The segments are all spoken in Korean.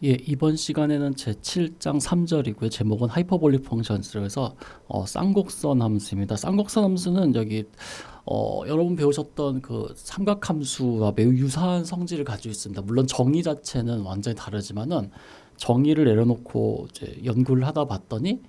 예, 이번 시간에는 제 7장 3절이고요. 제목은 하이퍼볼릭 펑션스에서 쌍곡선 함수입니다. 쌍곡선 함수는 여기 여러분 배우셨던 그 삼각함수와 매우 유사한 성질을 가지고 있습니다. 물론 정의 자체는 완전히 다르지만은 정의를 내려놓고 이제 연구를 하다 봤더니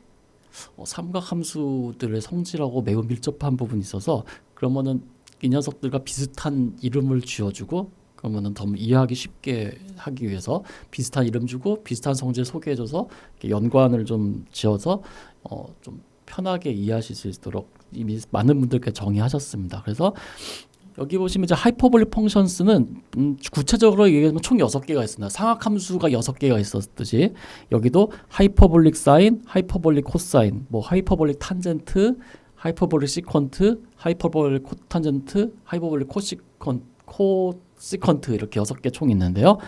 삼각함수들의 성질하고 매우 밀접한 부분이 있어서 그러면은 이 녀석들과 비슷한 이름을 지어주고 그러면은 더 이해하기 쉽게 하기 위해서 비슷한 이름 주고 비슷한 성질 소개해줘서 이렇게 연관을 좀 지어서 좀 편하게 이해하실 수 있도록 이미 많은 분들께 정의하셨습니다. 그래서 여기 보시면 이제 하이퍼볼릭 펑션스는 구체적으로 얘기하면 총 6개가 있습니다. 상악함수가 6개가 있었듯이 여기도 하이퍼볼릭 사인, 하이퍼볼릭 코사인, 뭐 하이퍼볼릭 탄젠트, 하이퍼볼릭 시퀀트, 하이퍼볼릭 코탄젠트, 하이퍼볼릭 코시컨트 이렇게 6개 총 있는데요.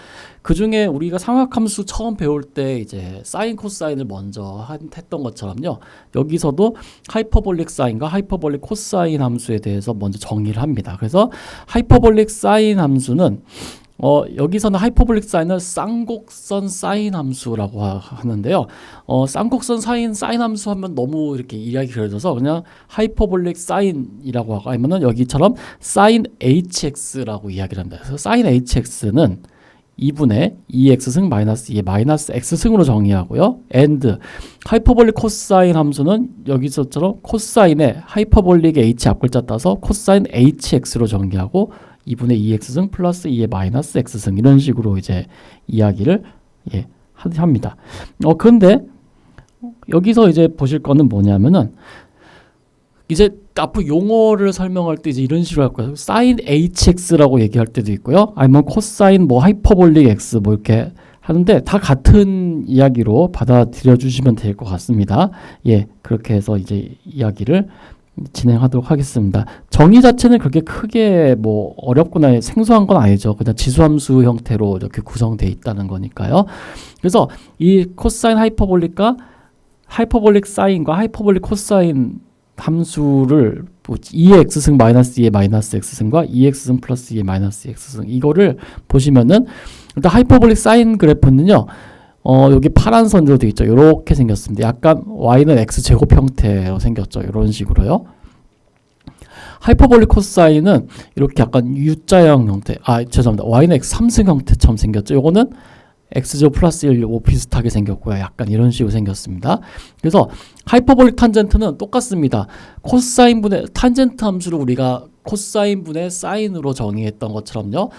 그 중에 우리가 상악함수 처음 배울 때 이제 사인 코사인을 먼저 했던 것처럼요. 여기서도 하이퍼볼릭 사인과 하이퍼볼릭 코사인 함수에 대해서 먼저 정의를 합니다. 그래서 하이퍼볼릭 사인 함수는 여기서는 하이퍼볼릭 사인을 쌍곡선 사인 함수라고 하는데요. 쌍곡선 사인 함수 하면 너무 이렇게 이야기 그려져서 그냥 하이퍼볼릭 사인이라고 하고 아니면은 여기처럼 사인 hx라고 이야기를 합니다. 그래서 사인 hx는 2분의 2x승 마이너스 2의 마이너스 x승으로 정의하고요. and 하이퍼볼릭 코사인 함수는 여기서처럼 코사인에 하이퍼볼릭의 h 앞글자 따서 코사인 hx로 정의하고 2분의 2x승 플러스 2의 마이너스 x승 이런 식으로 이제 이야기를 합니다. 그런데 여기서 이제 보실 거는 뭐냐면은 이제 앞으로 용어를 설명할 때 이제 이런 식으로 할 거예요. 사인 hx라고 얘기할 때도 있고요. 아니면 코사인 뭐 하이퍼볼릭 x 뭐 이렇게 하는데 다 같은 이야기로 받아들여 주시면 될 것 같습니다. 예, 그렇게 해서 이제 이야기를 진행하도록 하겠습니다. 정의 자체는 그렇게 크게 뭐 어렵거나 생소한 건 아니죠. 그냥 지수함수 형태로 이렇게 구성되어 있다는 거니까요. 그래서 이 코사인 하이퍼볼릭과 하이퍼볼릭 사인과 하이퍼볼릭 코사인 함수를 2의 x승 마이너스 2의 마이너스 x승과 2x승 플러스 2의 마이너스 x승 이거를 보시면은 일단 하이퍼볼릭 사인 그래프는요. 여기 파란 선으로 되어 있죠. 이렇게 생겼습니다. 약간 y는 x제곱 형태로 생겼죠. 이런 식으로요. 하이퍼볼릭 코사인은 이렇게 약간 U자형 형태. 죄송합니다. y는 x3승 형태처럼 생겼죠. 요거는 x제곱 플러스 1 요거 비슷하게 생겼고요. 약간 이런 식으로 생겼습니다. 그래서 하이퍼볼릭 탄젠트는 똑같습니다. 코사인분의 탄젠트 함수를 우리가 코사인분의 사인으로 정의했던 것처럼요.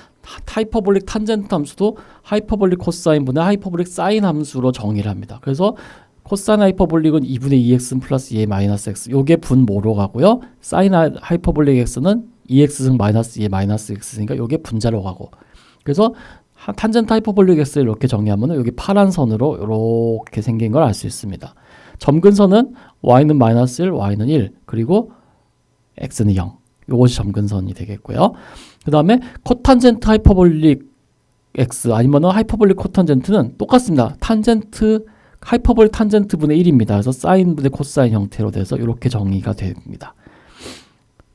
하이퍼볼릭 탄젠트 함수도 하이퍼볼릭 코사인분의 하이퍼볼릭 사인 함수로 정의를 합니다. 그래서 코사인 하이퍼볼릭은 2분의 2x 플러스 2의 마이너스 x 요게 분모로 가고요. 사인 하이퍼볼릭 x는 2x승 마이너스 2의 마이너스 x니까 요게 분자로 가고 그래서 탄젠트 하이퍼볼릭 x를 이렇게 정의하면 여기 파란 선으로 이렇게 생긴 걸 알 수 있습니다. 점근선은 y는 마이너스 1, y는 1 그리고 x는 0 이것이 점근선이 되겠고요. 그 다음에 코탄젠트 하이퍼볼릭 x 아니면 하이퍼볼릭 코탄젠트는 똑같습니다. 탄젠트 하이퍼볼릭 탄젠트 분의 1입니다. 그래서 사인 분의 코사인 형태로 돼서 이렇게 정의가 됩니다.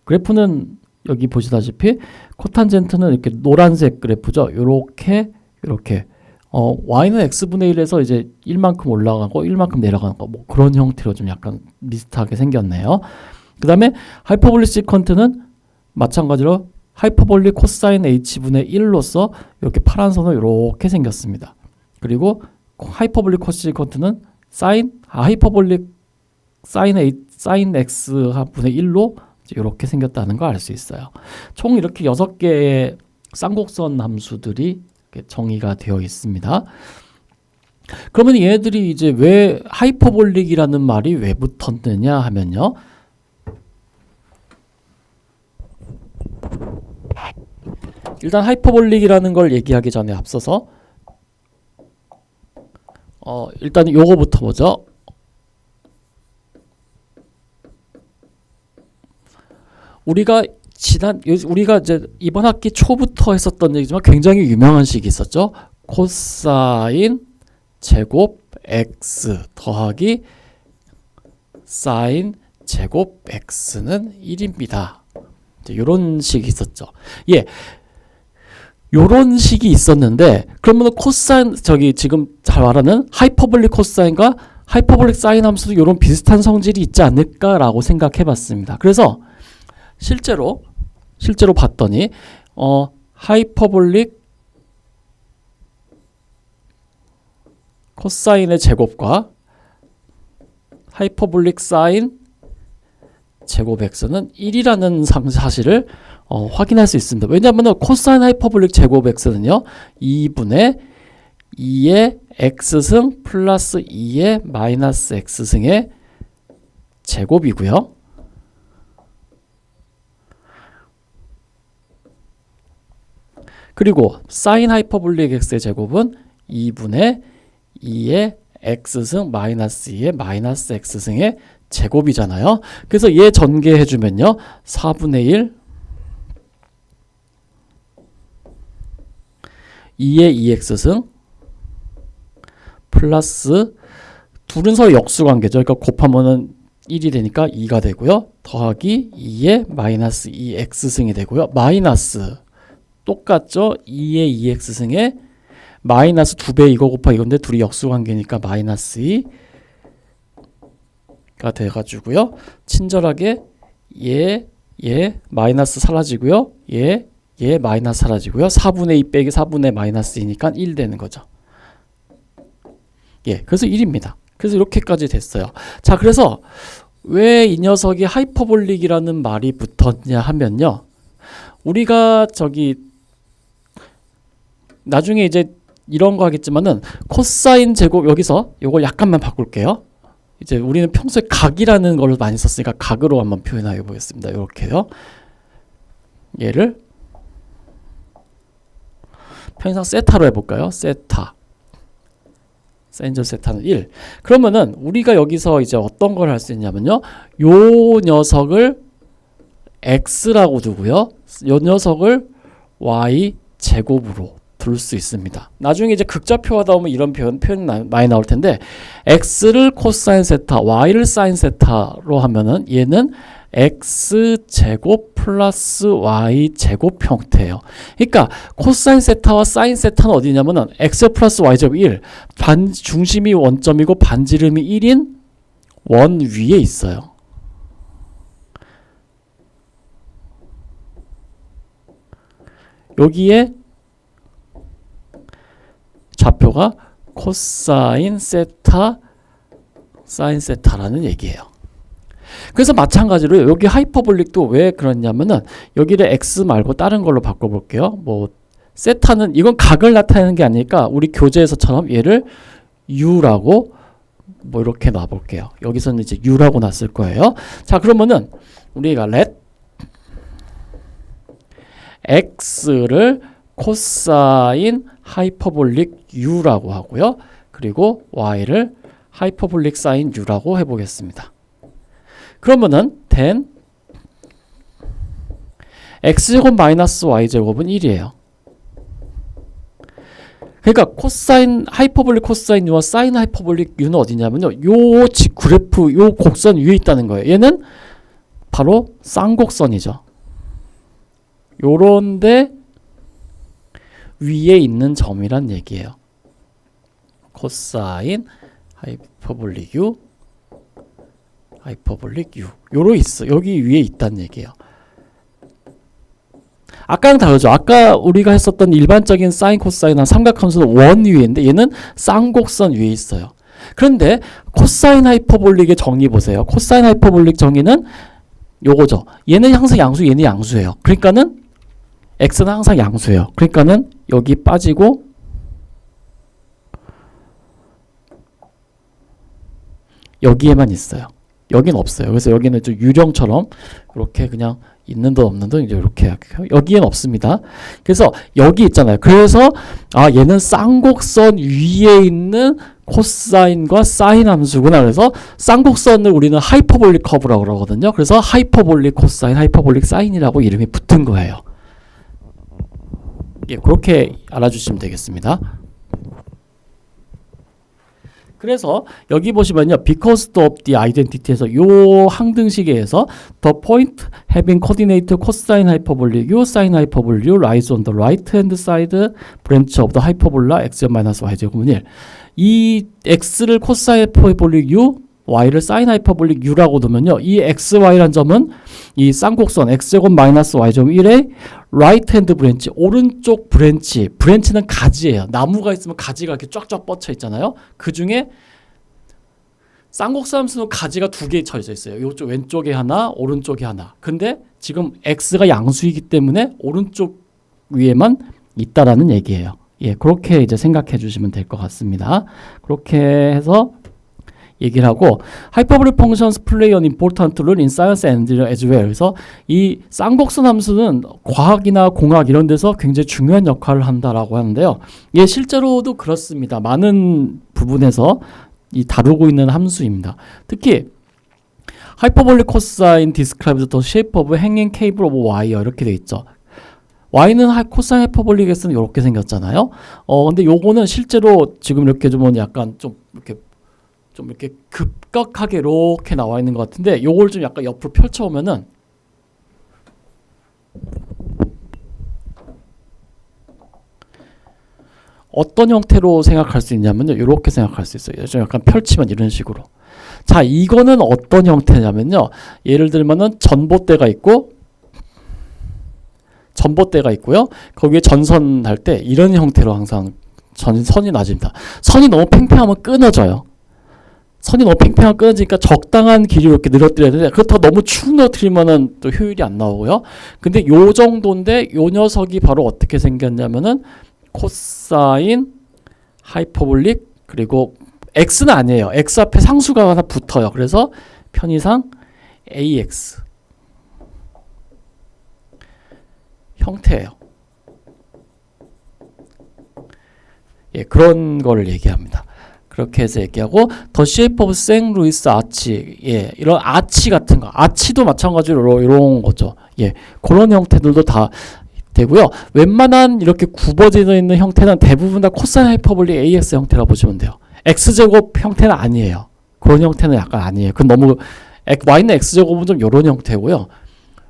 그래프는 여기 보시다시피 코탄젠트는 이렇게 노란색 그래프죠. 이렇게 y는 x분의 1에서 이제 1만큼 올라가고 1만큼 내려가는 거 뭐 그런 형태로 좀 약간 비슷하게 생겼네요. 그 다음에 하이퍼볼릭 시퀀트는 마찬가지로 하이퍼볼릭 코사인 h분의 1로서 이렇게 파란 선으로 이렇게 생겼습니다. 그리고 하이퍼볼릭 코시퀀트는 하이퍼볼릭 사인 x분의 1로 이렇게 생겼다는 걸 알 수 있어요. 총 이렇게 6개의 쌍곡선 함수들이 정의가 되어 있습니다. 그러면 얘네들이 이제 왜 하이퍼볼릭이라는 말이 왜 붙었느냐 하면요. 일단 하이퍼볼릭이라는 걸 얘기하기 전에 앞서서 일단 요거부터 보죠. 우리가 이제 이번 학기 초부터 했었던 얘기지만 굉장히 유명한 식이 있었죠. 코사인 제곱 x 더하기 사인 제곱 x는 1입니다. 이런 식이 있었죠. 예. 요런 식이 있었는데 그러면 코사인 저기 지금 잘 말하는 하이퍼볼릭 코사인과 하이퍼볼릭 사인 함수도 요런 비슷한 성질이 있지 않을까라고 생각해 봤습니다. 그래서 실제로 봤더니 하이퍼볼릭 코사인의 제곱과 하이퍼볼릭 사인 제곱 x는 1이라는 사실을 확인할 수 있습니다. 왜냐하면 코사인 하이퍼볼릭 제곱 x는요 2분의 2의 x승 플러스 2의 마이너스 x승의 제곱이고요. 그리고 사인 하이퍼볼릭 x의 제곱은 2분의 2의 x승 마이너스 2의 마이너스 x승의 제곱이잖아요. 그래서 얘 전개해주면요 4분의 1 2의 2x승 플러스 둘은 서로 역수관계죠. 그러니까 곱하면은 1이 되니까 2가 되고요. 더하기 2의 마이너스 2x승이 되고요. 마이너스 똑같죠. 2의 2x승에 마이너스 2배 이거 곱하기 이건데 둘이 역수관계니까 마이너스 2가 돼가지고요. 친절하게 얘 마이너스 사라지고요. 얘 마이너스 사라지고요. 4분의 2 빼기 4분의 마이너스 2니까 1 되는 거죠. 그래서 1입니다. 그래서 이렇게까지 됐어요. 자, 그래서 왜 이 녀석이 하이퍼볼릭이라는 말이 붙었냐 하면요. 우리가 나중에 이제 이런 거 하겠지만은 코사인 제곱 여기서 요걸 약간만 바꿀게요. 이제 우리는 평소에 각이라는 걸 많이 썼으니까 각으로 한번 표현해 보겠습니다. 이렇게요. 얘를 평상 세타로 해볼까요? 세타. 사인절 세타는 1. 그러면은 우리가 여기서 이제 어떤 걸 할 수 있냐면요. 요 녀석을 x라고 두고요. 요 녀석을 y 제곱으로 둘 수 있습니다. 나중에 이제 극좌표 하다 보면 이런 표현 많이 나올 텐데 x를 코사인 세타, y를 사인 세타로 하면은 얘는 x제곱 플러스 y제곱 형태예요. 그러니까 코사인 세타와 사인 세타는 어디냐면은 x 플러스 y제곱 1 중심이 원점이고 반지름이 1인 원 위에 있어요. 여기에 좌표가 코사인 세타 사인 세타라는 얘기예요. 그래서 마찬가지로 여기 하이퍼볼릭도 왜 그러냐면은 여기를 x 말고 다른 걸로 바꿔볼게요. 뭐 세타는 이건 각을 나타내는 게 아니니까 우리 교재에서처럼 얘를 u라고 뭐 이렇게 놔볼게요. 여기서는 이제 u라고 놨을 거예요. 자, 그러면은 우리가 let x를 코사인 하이퍼볼릭 u라고 하고요. 그리고 y를 하이퍼볼릭 사인 u라고 해보겠습니다. 그러면은 then x제곱 마이너스 y제곱은 1이에요. 그러니까 코사인 하이퍼볼릭 코사인 u와 사인 하이퍼볼릭 u는 어디냐면요. 요 그래프 요 곡선 위에 있다는 거예요. 얘는 바로 쌍곡선이죠. 요런데 위에 있는 점이란 얘기예요. 코사인 하이퍼볼릭 u 하이퍼볼릭 u 요로 있어. 여기 위에 있다는 얘기예요. 아까랑 다르죠. 아까 우리가 했었던 일반적인 사인 코사인한 삼각함수는 원 위에 있는데 얘는 쌍곡선 위에 있어요. 그런데 코사인 하이퍼볼릭의 정의 보세요. 코사인 하이퍼볼릭 정의는 요거죠. 얘는 항상 양수, 얘는 양수예요. 그러니까는 x는 항상 양수예요. 그러니까는 여기 빠지고 여기에만 있어요. 여긴 없어요. 그래서 여기는 좀 유령처럼 이렇게 그냥 있는 듯 없는 듯 이제 이렇게 할게요. 여기엔 없습니다. 그래서 여기 있잖아요. 그래서 얘는 쌍곡선 위에 있는 코사인과 사인 함수구나. 그래서 쌍곡선을 우리는 하이퍼볼릭 커브라고 그러거든요. 그래서 하이퍼볼릭 코사인, 하이퍼볼릭 사인이라고 이름이 붙은 거예요. 그렇게 알아주시면 되겠습니다. 그래서 여기 보시면요, because of the identity에서 요 항등식에서 the point having coordinate cosine hyperbolic u sin hyperbolic u lies on the right hand side branch of the hyperbola x minus y 제곱은 1. 이 x를 코사인 하이퍼볼릭 u, y를 사인 하이퍼볼릭 u라고 두면요, 이 x, y란 점은 이 쌍곡선 x제곱 마이너스 y제곱 1의 right hand branch, 오른쪽 브랜치, 브랜치는 가지예요. 나무가 있으면 가지가 이렇게 쫙쫙 뻗쳐 있잖아요. 그 중에 쌍곡선 함수는 가지가 두 개 쳐져 있어요. 이쪽 왼쪽에 하나, 오른쪽에 하나. 근데 지금 x가 양수이기 때문에 오른쪽 위에만 있다라는 얘기예요. 예, 그렇게 이제 생각해 주시면 될 것 같습니다. 그렇게 해서 얘기를 하고, hyperbolic functions play an important role in science and engineering as well. 그래서 이 쌍곡선 함수는 과학이나 공학 이런 데서 굉장히 중요한 역할을 한다라고 하는데요. 예, 실제로도 그렇습니다. 많은 부분에서 이 다루고 있는 함수입니다. 특히 hyperbolic cosine describes the shape of hanging cable of wire 이렇게 돼 있죠. y는 코사인 하이퍼볼릭 x는 이렇게 생겼잖아요. 근데 요거는 실제로 지금 이렇게 좀 약간 좀 이렇게 급격하게 이렇게 나와 있는 것 같은데, 요걸 좀 약간 옆으로 펼쳐보면은 어떤 형태로 생각할 수 있냐면요, 이렇게 생각할 수 있어요. 좀 약간 펼치면 이런 식으로. 자, 이거는 어떤 형태냐면요, 예를 들면은 전봇대가 있고, 전봇대가 있고요. 거기에 전선 할 때 이런 형태로 항상 선이 놔집니다. 선이 너무 팽팽하면 끊어져요. 선이 너무 팽팽하면 끊어지니까 적당한 길이로 이렇게 늘어뜨려야 되는데, 그렇다고 너무 축 늘어뜨리면은 또 효율이 안 나오고요. 근데 요 정도인데 요 녀석이 바로 어떻게 생겼냐면은 코사인 하이퍼볼릭, 그리고 x는 아니에요. x 앞에 상수가 하나 붙어요. 그래서 편의상 ax 형태예요. 예, 그런 거를 얘기합니다. 그렇게 해서 얘기하고, The shape of St. Louis arch, 예, 이런 아치 같은 거, 아치도 마찬가지로 이런 거죠. 예, 그런 형태들도 다 되고요. 웬만한 이렇게 굽어져 있는 형태는 대부분 다 코사인 하이퍼볼릭 AX 형태라고 보시면 돼요. X제곱 형태는 아니에요. 그런 형태는 약간 아니에요. 그건 너무 Y는 X제곱은 좀 이런 형태고요.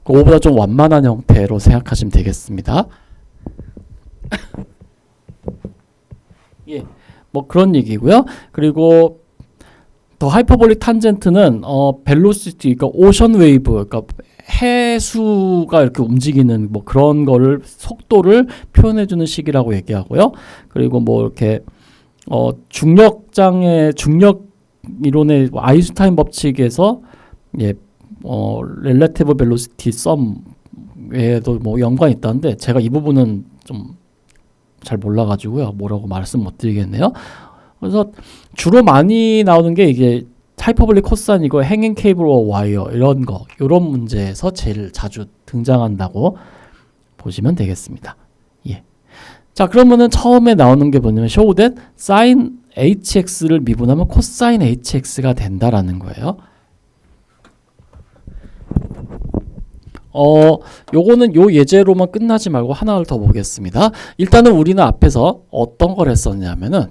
그거보다 좀 완만한 형태로 생각하시면 되겠습니다. 예, 뭐 그런 얘기고요. 그리고 더 하이퍼볼릭 탄젠트는 벨로시티, 그러니까 오션 웨이브, 그러니까 해수가 이렇게 움직이는 뭐 그런 거를, 속도를 표현해 주는 식이라고 얘기하고요. 그리고 뭐 이렇게 중력 이론의 아인슈타인 법칙에서 예, 렐레티브 벨로시티 썸에도 뭐 연관이 있다는데, 제가 이 부분은 좀 잘 몰라가지고요, 뭐라고 말씀 못 드리겠네요. 그래서 주로 많이 나오는 게 이게 하이퍼볼릭 코사인, 이거 행잉 케이블 와이어 이런 거, 이런 문제에서 제일 자주 등장한다고 보시면 되겠습니다. 예. 자, 그러면은 처음에 나오는 게 뭐냐면 show that sin hx를 미분하면 코사인 hx가 된다라는 거예요. 요거는 요 예제로만 끝나지 말고 하나를 더 보겠습니다. 일단은 우리는 앞에서 어떤 걸 했었냐면은,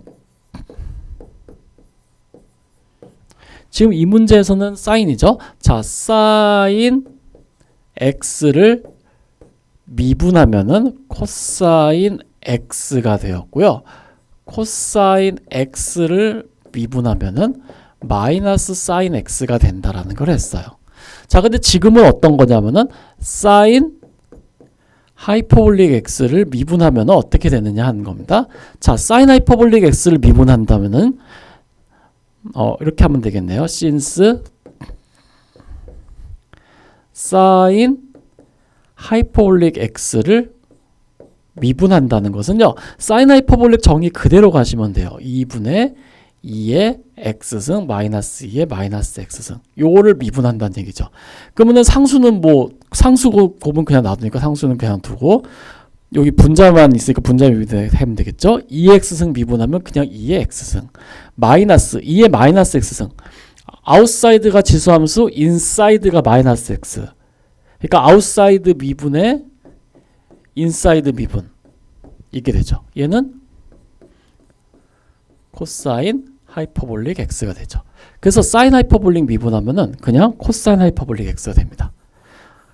지금 이 문제에서는 사인이죠. 자, 사인 x를 미분하면은 코사인 x가 되었고요. 코사인 x를 미분하면은 마이너스 사인 x가 된다라는 걸 했어요. 자, 근데 지금은 어떤 거냐면은 사인 하이퍼볼릭 x를 미분하면 어떻게 되느냐 하는 겁니다. 자, 사인 하이퍼볼릭 x를 미분한다면은 이렇게 하면 되겠네요. since 사인 하이퍼볼릭 x를 미분한다는 것은요, 사인 하이퍼볼릭 정의 그대로 가시면 돼요. 2분의 2의 x승 마이너스 2의 마이너스 x승, 요거를 미분한다는 얘기죠. 그러면은 상수는 뭐 상수 곱은 그냥 놔두니까 상수는 그냥 두고, 여기 분자만 있으니까 분자 미분하면 되겠죠. 2x승 미분하면 그냥 2의 x승 마이너스 2의 마이너스 x승, 아웃사이드가 지수함수, 인사이드가 마이너스 x, 그러니까 아웃사이드 미분의 인사이드 미분, 이게 되죠. 얘는 코사인 하이퍼볼릭 x가 되죠. 그래서 사인 하이퍼볼릭 미분하면은 그냥 코사인 하이퍼볼릭 x가 됩니다.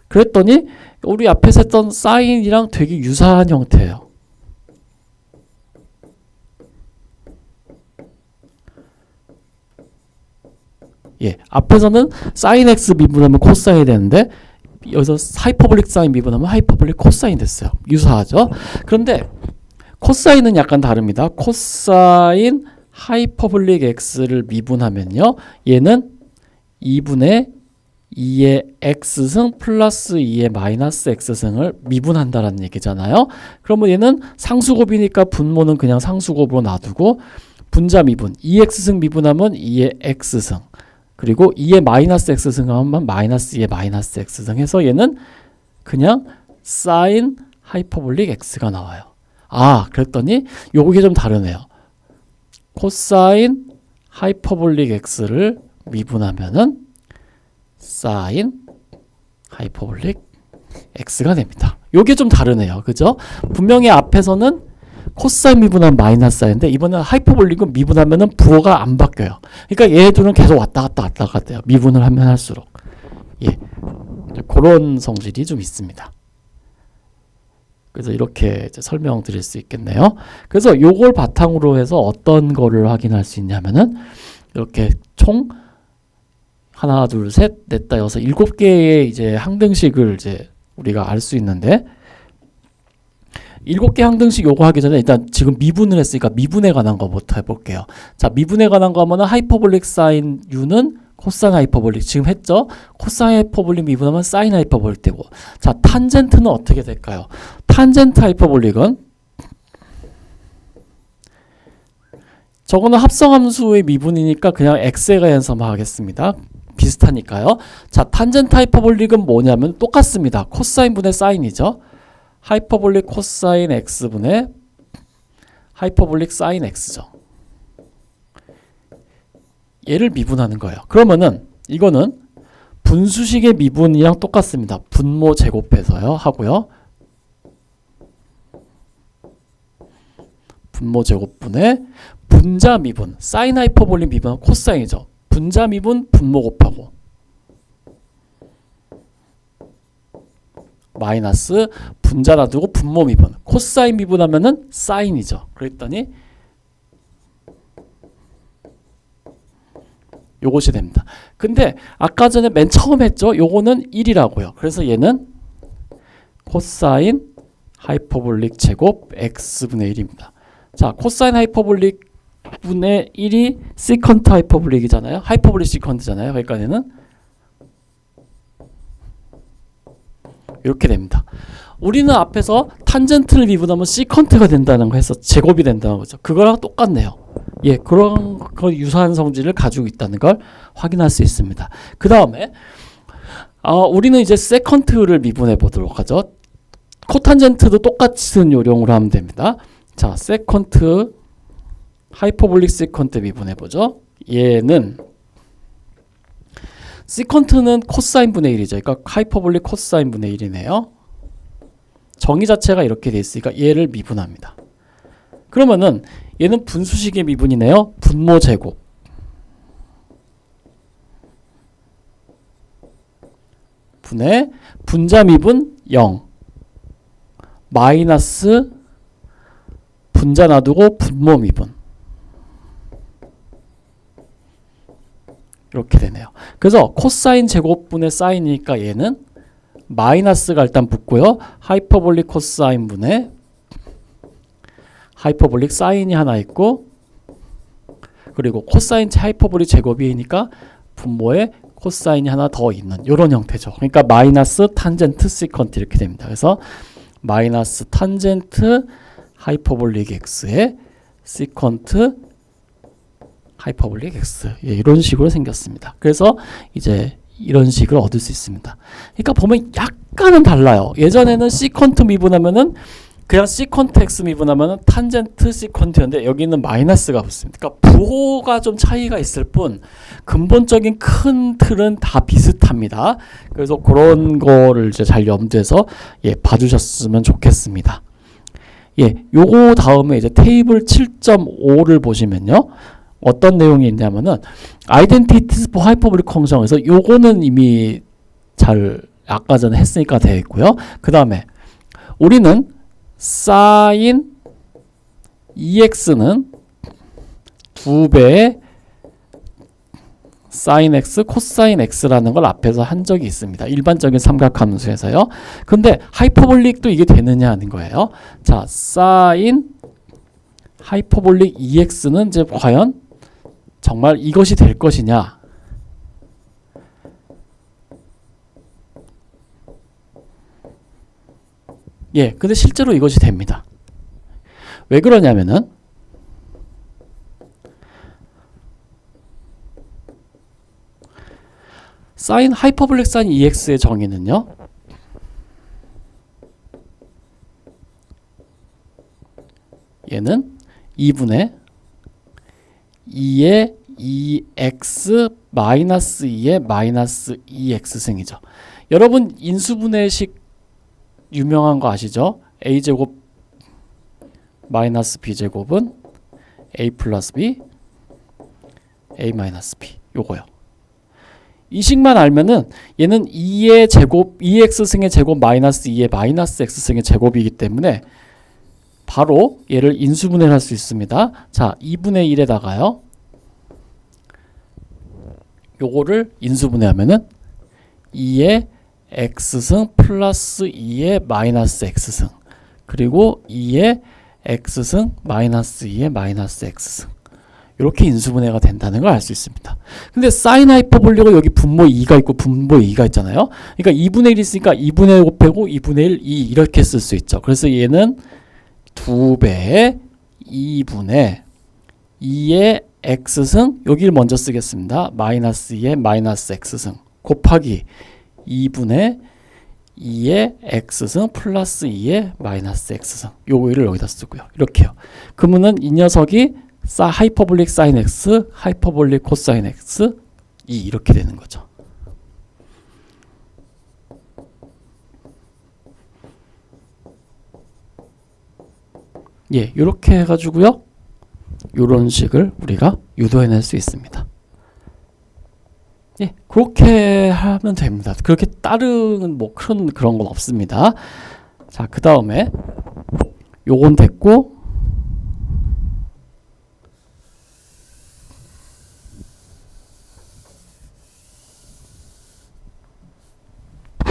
그랬더니 우리 앞에서 했던 사인이랑 되게 유사한 형태예요. 예, 앞에서는 사인 x 미분하면 코사인이 되는데 여기서 하이퍼볼릭 사인 미분하면 하이퍼볼릭 코사인 됐어요. 유사하죠? 그런데 코사인은 약간 다릅니다. 코사인 하이퍼볼릭 x를 미분하면요. 얘는 2분의 2의 x승 플러스 2의 마이너스 x승을 미분한다라는 얘기잖아요. 그러면 얘는 상수곱이니까 분모는 그냥 상수곱으로 놔두고 분자 미분 2x승 미분하면 2의 x승 그리고 2의 마이너스 x승 하면 마이너스 2의 마이너스 x승 해서 얘는 그냥 사인 하이퍼볼릭 x가 나와요. 아, 그랬더니 요게 좀 다르네요. 코사인 하이퍼볼릭 x를 미분하면은 사인 하이퍼볼릭 x가 됩니다. 요게 좀 다르네요. 그죠? 분명히 앞에서는 코사인 미분하면 마이너스 사인인데 이번에는 하이퍼볼릭은 미분하면은 부호가 안 바뀌어요. 그러니까 얘들은 계속 왔다 갔다 돼요. 미분을 하면 할수록. 예. 그런 성질이 좀 있습니다. 그래서 이렇게 이제 설명드릴 수 있겠네요. 그래서 요걸 바탕으로 해서 어떤 거를 확인할 수 있냐면은 이렇게 총 하나, 둘, 셋, 넷, 다, 여섯, 7개의 이제 항등식을 이제 우리가 알 수 있는데 7개 항등식 요거 하기 전에 일단 지금 미분을 했으니까 미분에 관한 거부터 해볼게요. 자, 미분에 관한 거 하면은 하이퍼볼릭 사인 u는 코사인 하이퍼볼릭 지금 했죠? 코사인 하이퍼볼릭 미분하면 사인 하이퍼볼릭 되고 자, 탄젠트는 어떻게 될까요? 탄젠트 하이퍼볼릭은 저거는 합성함수의 미분이니까 그냥 x에 관해서만 하겠습니다. 비슷하니까요. 자, 탄젠트 하이퍼볼릭은 뭐냐면 똑같습니다. 코사인 분의 사인이죠. 하이퍼볼릭 코사인 x분의 하이퍼볼릭 사인 x죠. 얘를 미분하는 거예요. 그러면은 이거는 분수식의 미분이랑 똑같습니다. 분모 제곱해서요 하고요. 분모 제곱분의 분자 미분, 사인 하이퍼볼릭 미분은 코사인이죠. 분자 미분 분모 곱하고 마이너스 분자 놔두고 분모 미분, 코사인 미분하면은 사인이죠. 그랬더니 요것이 됩니다. 근데 아까 전에 맨 처음 했죠? 요거는 1이라고요. 그래서 얘는 코사인 하이퍼볼릭 제곱 x분의 1입니다. 자, 코사인 하이퍼볼릭 분의 1이 시컨트 하이퍼볼릭이잖아요. 하이퍼볼릭 시컨트잖아요. 그러니까 얘는 이렇게 됩니다. 우리는 앞에서 탄젠트를 미분하면 시컨트가 된다는 거 해서 제곱이 된다는 거죠. 그거랑 똑같네요. 예, 그런 유사한 성질을 가지고 있다는 걸 확인할 수 있습니다. 그 다음에 우리는 이제 세컨트를 미분해 보도록 하죠. 코탄젠트도 똑같은 요령으로 하면 됩니다. 자, 세컨트 하이퍼볼릭 세컨트 미분해 보죠. 얘는 시컨트는 코사인 분의 1이죠. 그러니까 하이퍼볼릭 코사인 분의 1이네요. 정의 자체가 이렇게 돼 있으니까 얘를 미분합니다. 그러면은 얘는 분수식의 미분이네요. 분모 제곱 분의 분자 미분 0 마이너스 분자 놔두고 분모 미분 이렇게 되네요. 그래서 코사인 제곱분의 사인이니까 얘는 마이너스가 일단 붙고요. 하이퍼볼릭 코사인 분의 하이퍼볼릭 사인이 하나 있고 그리고 코사인 하이퍼볼릭 제곱이니까 분모에 코사인이 하나 더 있는 이런 형태죠. 그러니까 마이너스 탄젠트 시컨트 이렇게 됩니다. 그래서 마이너스 탄젠트 하이퍼볼릭 x의 시컨트 하이퍼볼릭 x 예, 이런 식으로 생겼습니다. 그래서 이제 이런 식을 얻을 수 있습니다. 그러니까 보면 약간은 달라요. 예전에는 시컨트 미분하면은 그냥 시컨트 x 미분하면은 탄젠트 시컨트였는데 여기는 마이너스가 붙습니다. 그러니까 부호가 좀 차이가 있을 뿐 근본적인 큰 틀은 다 비슷합니다. 그래서 그런 거를 이제 잘 염두해서 예, 봐주셨으면 좋겠습니다. 예, 요거 다음에 이제 테이블 7.5를 보시면요. 어떤 내용이 있냐면은 identities for hyperbolic function에서 요거는 이미 잘 아까 전에 했으니까 되어 있고요. 그 다음에 우리는 sin ex는 2배의 sin x, cosine x라는 걸 앞에서 한 적이 있습니다. 일반적인 삼각함수에서요. 근데 하이퍼볼릭도 이게 되느냐 하는 거예요. 자, sin 하이퍼볼릭 ex는 이제 과연 정말 이것이 될 것이냐? 예, 근데 실제로 이것이 됩니다. 왜 그러냐면은 sin 하이퍼볼릭 sin ex의 정의는요. 얘는 2분의 2의 2x 마이너스 2의 마이너스 2x승이죠. 여러분 인수분해식 유명한 거 아시죠? a제곱 마이너스 b제곱은 a 플러스 b a 마이너스 b 요거요. 이 식만 알면은 얘는 2의 제곱 2x승의 제곱 마이너스 2의 마이너스 x승의 제곱이기 때문에 바로 얘를 인수분해를 할 수 있습니다. 자, 2분의 1에다가요. 요거를 인수분해하면은 2의 x승 플러스 2의 마이너스 x승 그리고 2의 x승 마이너스 2의 마이너스 x승 이렇게 인수분해가 된다는 걸 알 수 있습니다. 근데 사인 하이퍼볼릭은 여기 분모 2가 있고 분모 2가 있잖아요. 그러니까 2분의 1이 있으니까 2분의 1 곱하고 2분의 1, 2 이렇게 쓸 수 있죠. 그래서 얘는 2배의 2분의 2의 x승 여기를 먼저 쓰겠습니다. 마이너스 2의 마이너스 x승 곱하기 2분의 2의 x승 플러스 2의 마이너스 x승 요거를 여기다 쓰고요. 이렇게요. 그러면은 이 녀석이 하이퍼볼릭 사인 x, 하이퍼볼릭 코사인 x 이렇게 되는 거죠. 예, 이렇게 해가지고요. 이런 식을 우리가 유도해낼 수 있습니다. 예, 그렇게 하면 됩니다. 그렇게 다른 뭐 그런 건 없습니다. 자, 그 다음에 요건 됐고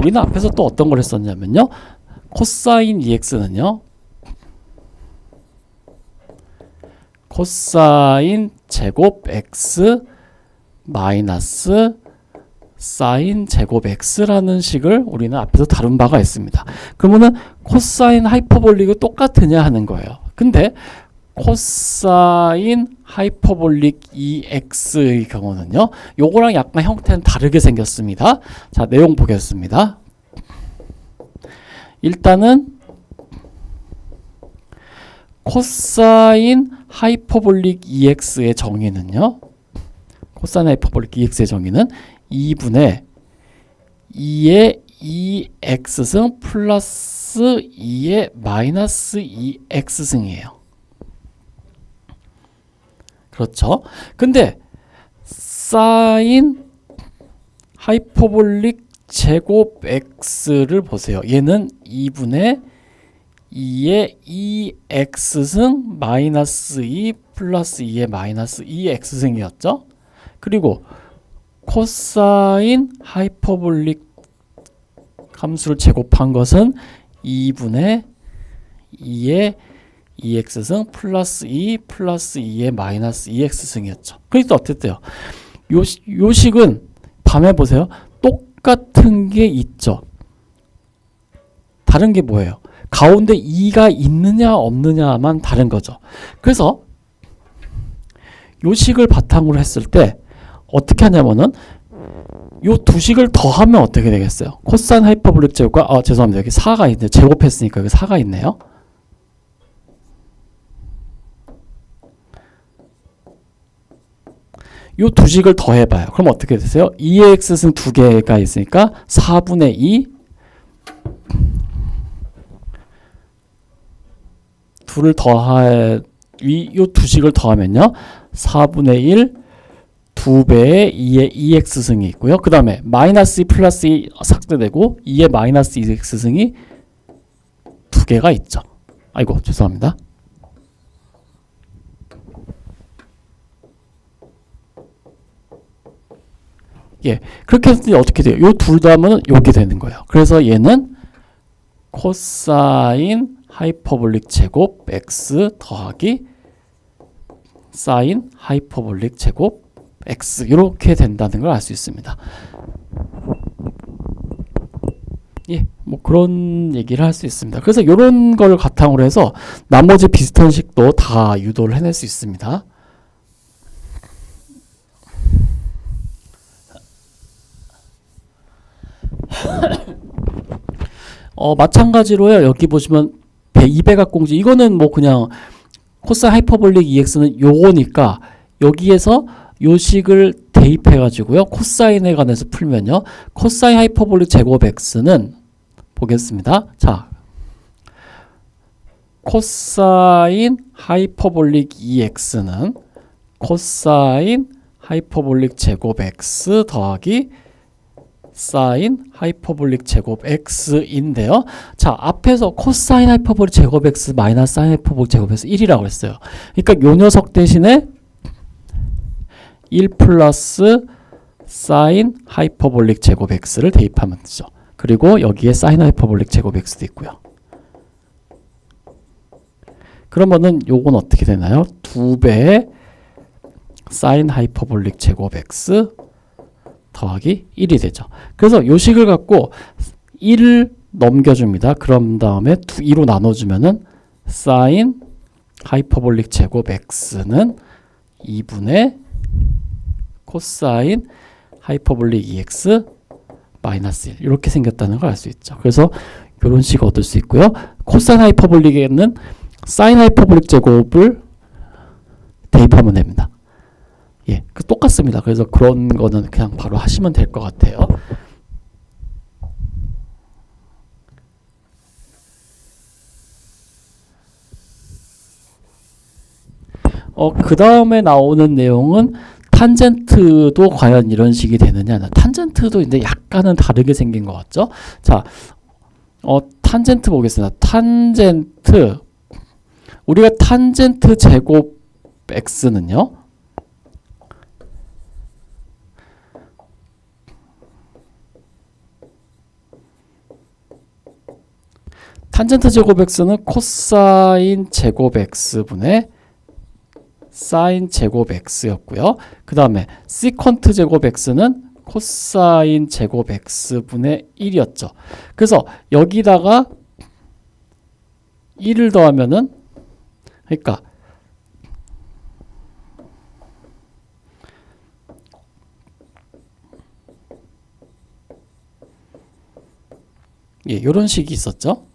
우리는 앞에서 또 어떤 걸 했었냐면요. 코사인 EX는요. 코사인 제곱 X 마이너스 사인 제곱 X라는 식을 우리는 앞에서 다룬 바가 있습니다. 그러면은 코사인 하이퍼볼릭이 똑같으냐 하는 거예요. 근데 코사인 하이퍼볼릭 EX의 경우는요. 요거랑 약간 형태는 다르게 생겼습니다. 자, 내용 보겠습니다. 일단은 코사인 하이퍼볼릭 EX의 정의는요. 코사인 하이퍼볼릭 EX의 정의는 2분의 2의 2x승 플러스 2의 마이너스 2x승이에요. 그렇죠? 근데 사인 하이퍼볼릭 제곱 x를 보세요. 얘는 2분의 2의 2x승 마이너스 2 플러스 2의 마이너스 2x승이었죠? 그리고 코사인 하이퍼볼릭 함수를 제곱한 것은 2분의 2의 2x승 플러스 2 플러스 2의 마이너스 2x승이었죠. 그래서 어땠대요? 요 식은 밤에 보세요. 똑같은 게 있죠. 다른 게 뭐예요? 가운데 2가 있느냐 없느냐만 다른 거죠. 그래서 요 식을 바탕으로 했을 때 어떻게 하냐면은 요 두 식을 더하면 어떻게 되겠어요? 코사인 하이퍼볼릭 제곱과 죄송합니다. 여기 4가 있네요. 제곱했으니까 여기 4가 있네요. 요 두 식을 더해봐요. 그럼 어떻게 되세요? 2의 x승 두 개가 있으니까 4분의 2 둘을 요 두 식을 더하면요. 4분의 1 2배의 2의 2x승이 있고요. 그 다음에 마이너스 2 플러스 2 삭제되고 2의 마이너스 2x승이 두 개가 있죠. 아이고 죄송합니다. 예, 그렇게 했을 때 어떻게 돼요? 요 둘 더하면 요게 되는 거예요. 그래서 얘는 코사인 하이퍼볼릭 제곱 x 더하기 사인 하이퍼볼릭 제곱 x 이렇게 된다는 걸 알 수 있습니다. 예, 뭐 그런 얘기를 할 수 있습니다. 그래서 이런 걸 바탕으로 해서 나머지 비슷한 식도 다 유도를 해낼 수 있습니다. 마찬가지로요. 여기 보시면 2배각공식 이거는 뭐 그냥 코사인 하이퍼볼릭 EX는 요거니까 여기에서 요 식을 대입해 가지고요. 코사인에 관해서 풀면요. 코사인 하이퍼볼릭 제곱 X는 보겠습니다. 자, 코사인 하이퍼볼릭 EX는 코사인 하이퍼볼릭 제곱 X 더하기 사인 하이퍼볼릭 제곱 x인데요. 자, 앞에서 코사인 하이퍼볼릭 제곱 x 마이너스 사인 하이퍼볼릭 제곱 x 1이라고 했어요. 그러니까 요 녀석 대신에 1 플러스 사인 하이퍼볼릭 제곱 x를 대입하면 되죠. 그리고 여기에 사인 하이퍼볼릭 제곱 x도 있고요. 그러면은 요건 어떻게 되나요? 2배의 사인 하이퍼볼릭 제곱 x 더하기 1이 되죠. 그래서 요 식을 갖고 1을 넘겨줍니다. 그럼 다음에 2로 나눠주면은 사인 하이퍼볼릭 제곱 x는 2분의 코사인 하이퍼볼릭 2x 마이너스 1 이렇게 생겼다는 걸 알 수 있죠. 그래서 이런 식을 얻을 수 있고요. 코사인 하이퍼볼릭에는 사인 하이퍼볼릭 제곱을 대입하면 됩니다. 예, 똑같습니다. 그래서 그런 거는 그냥 바로 하시면 될 것 같아요. 그 다음에 나오는 내용은 탄젠트도 과연 이런 식이 되느냐. 탄젠트도 근데 약간은 다르게 생긴 것 같죠? 자, 탄젠트 보겠습니다. 탄젠트. 우리가 탄젠트 제곱 x는요. 탄젠트 제곱 x는 코사인 제곱 x분의 사인 제곱 x였고요. 그 다음에 시컨트 제곱 x는 코사인 제곱 x분의 1이었죠. 그래서 여기다가 1을 더하면은 그러니까 예, 이런 식이 있었죠.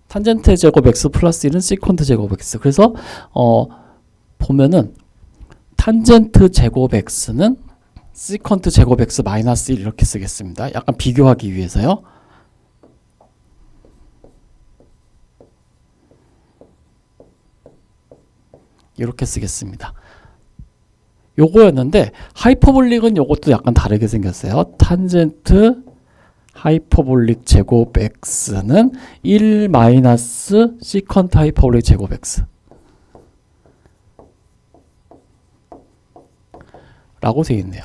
탄젠트 제곱 x 플러스 1은 시컨트 제곱 x. 그래서 보면은 탄젠트 제곱 x는 시컨트 제곱 x 마이너스 1 이렇게 쓰겠습니다. 약간 비교하기 위해서요. 이렇게 쓰겠습니다. 요거였는데 하이퍼볼릭은 요것도 약간 다르게 생겼어요. 탄젠트 하이퍼볼릭 제곱 x는 1 마이너스 시컨트 하이퍼볼릭 제곱 x 라고 되어 있네요.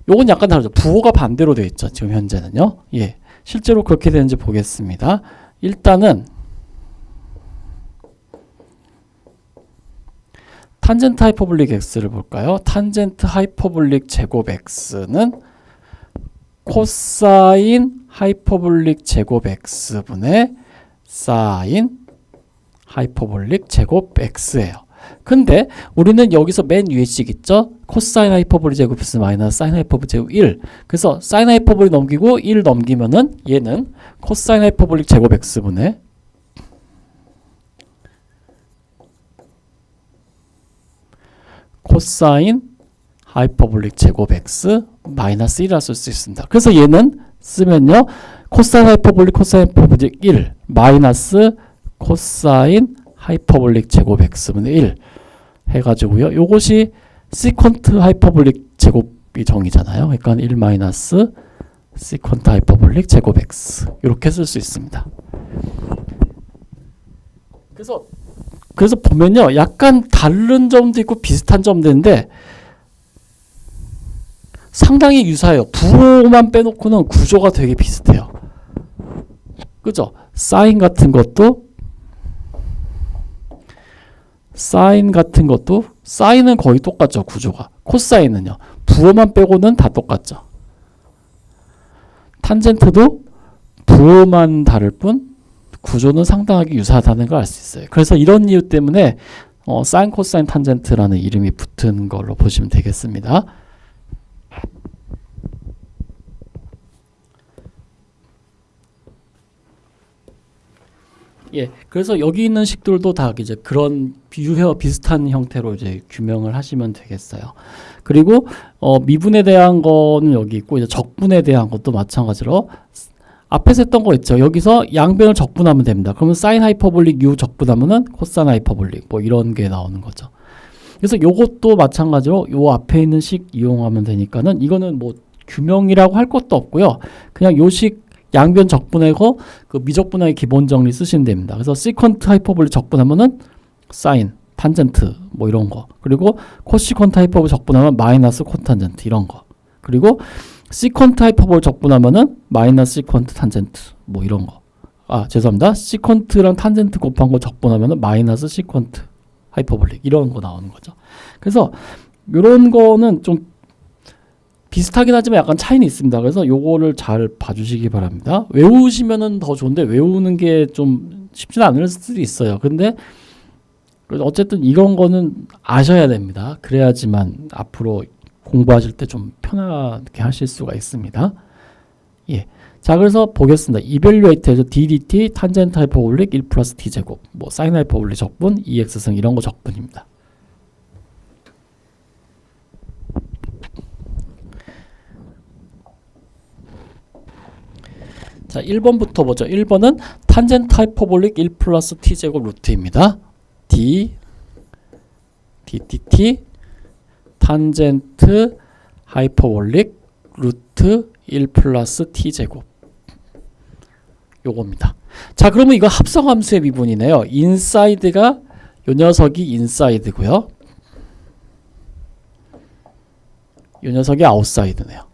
요건 약간 다르죠. 부호가 반대로 되어 있죠. 지금 현재는요. 예, 실제로 그렇게 되는지 보겠습니다. 일단은 탄젠트 하이퍼볼릭 x를 볼까요? 탄젠트 하이퍼볼릭 제곱 x는 코사인 하이퍼볼릭 제곱 x분의 사인 하이퍼볼릭 제곱 x예요. 근데 우리는 여기서 맨 위에 식 있죠? 코사인 하이퍼볼릭 제곱 x 마이너스 사인 하이퍼볼릭 제곱 1. 그래서 사인 하이퍼볼릭 넘기고 1 넘기면은 얘는 코사인 하이퍼볼릭 제곱 x분의 코사인 하이퍼볼릭 제곱 x 마이너스 1이라 쓸 수 있습니다. 그래서 얘는 쓰면요. 코사인 하이퍼볼릭 1 마이너스 코사인 하이퍼볼릭 제곱 x분의 1 해가지고요. 요것이 시퀀트 하이퍼볼릭 제곱이 정의잖아요. 그러니까 1 마이너스 시퀀트 하이퍼볼릭 제곱 x 이렇게 쓸 수 있습니다. 그래서 보면요, 약간 다른 점도 있고 비슷한 점도 있는데 상당히 유사해요. 부호만 빼놓고는 구조가 되게 비슷해요. 그죠? 사인 같은 것도 사인은 거의 똑같죠, 구조가. 코사인은요, 부호만 빼고는 다 똑같죠. 탄젠트도 부호만 다를 뿐 구조는 상당하게 유사하다는 걸 알 수 있어요. 그래서 이런 이유 때문에 사인, 코사인, 탄젠트라는 이름이 붙은 걸로 보시면 되겠습니다. 예, 그래서 여기 있는 식들도 다 이제 그런 비유와 비슷한 형태로 이제 규명을 하시면 되겠어요. 그리고 미분에 대한 거는 여기 있고, 이제 적분에 대한 것도 마찬가지로 앞에서 했던 거 있죠. 여기서 양변을 적분하면 됩니다. 그러면 사인 하이퍼볼릭 U 적분하면은 코사인 하이퍼볼릭 뭐 이런 게 나오는 거죠. 그래서 요것도 마찬가지로 요 앞에 있는 식 이용하면 되니까는 이거는 뭐 규명이라고 할 것도 없고요. 그냥 요 식 양변 적분하고 그 미적분하기 기본 정리 쓰시면 됩니다. 그래서 시퀀트 하이퍼볼릭 적분하면은 사인, 탄젠트 뭐 이런 거. 그리고 코시퀀트 하이퍼볼릭 적분하면 마이너스 코탄젠트 이런 거. 그리고 시퀀트 하이퍼볼 적분하면은 마이너스 시퀀트 탄젠트 뭐 이런 거. 죄송합니다. 시퀀트랑 탄젠트 곱한 거 적분하면은 마이너스 시퀀트 하이퍼볼릭 이런 거 나오는 거죠. 그래서 이런 거는 좀 비슷하긴 하지만 약간 차이는 있습니다. 그래서 요거를 잘 봐주시기 바랍니다. 외우시면은 더 좋은데 외우는 게 좀 쉽지는 않을 수도 있어요. 근데 어쨌든 이런 거는 아셔야 됩니다. 그래야지만 앞으로 공부하실 때 좀 편하게 하실 수가 있습니다. 예. 자, 그래서 보겠습니다. 이밸류에이트에서 DDT, 탄젠트 하이퍼볼릭 1 플러스 T제곱, 뭐 사인 하이퍼볼릭 적분, EX승 이런 거 적분입니다. 자, 1번부터 보죠. 1번은 탄젠트 하이퍼볼릭 1 플러스 T제곱 루트입니다. DDT 탄젠트 하이퍼볼릭 루트 1 플러스 T제곱 요겁니다. 자, 그러면 이거 합성함수의 미분이네요. 인사이드가 요 녀석이 인사이드고요. 요 녀석이 아웃사이드네요.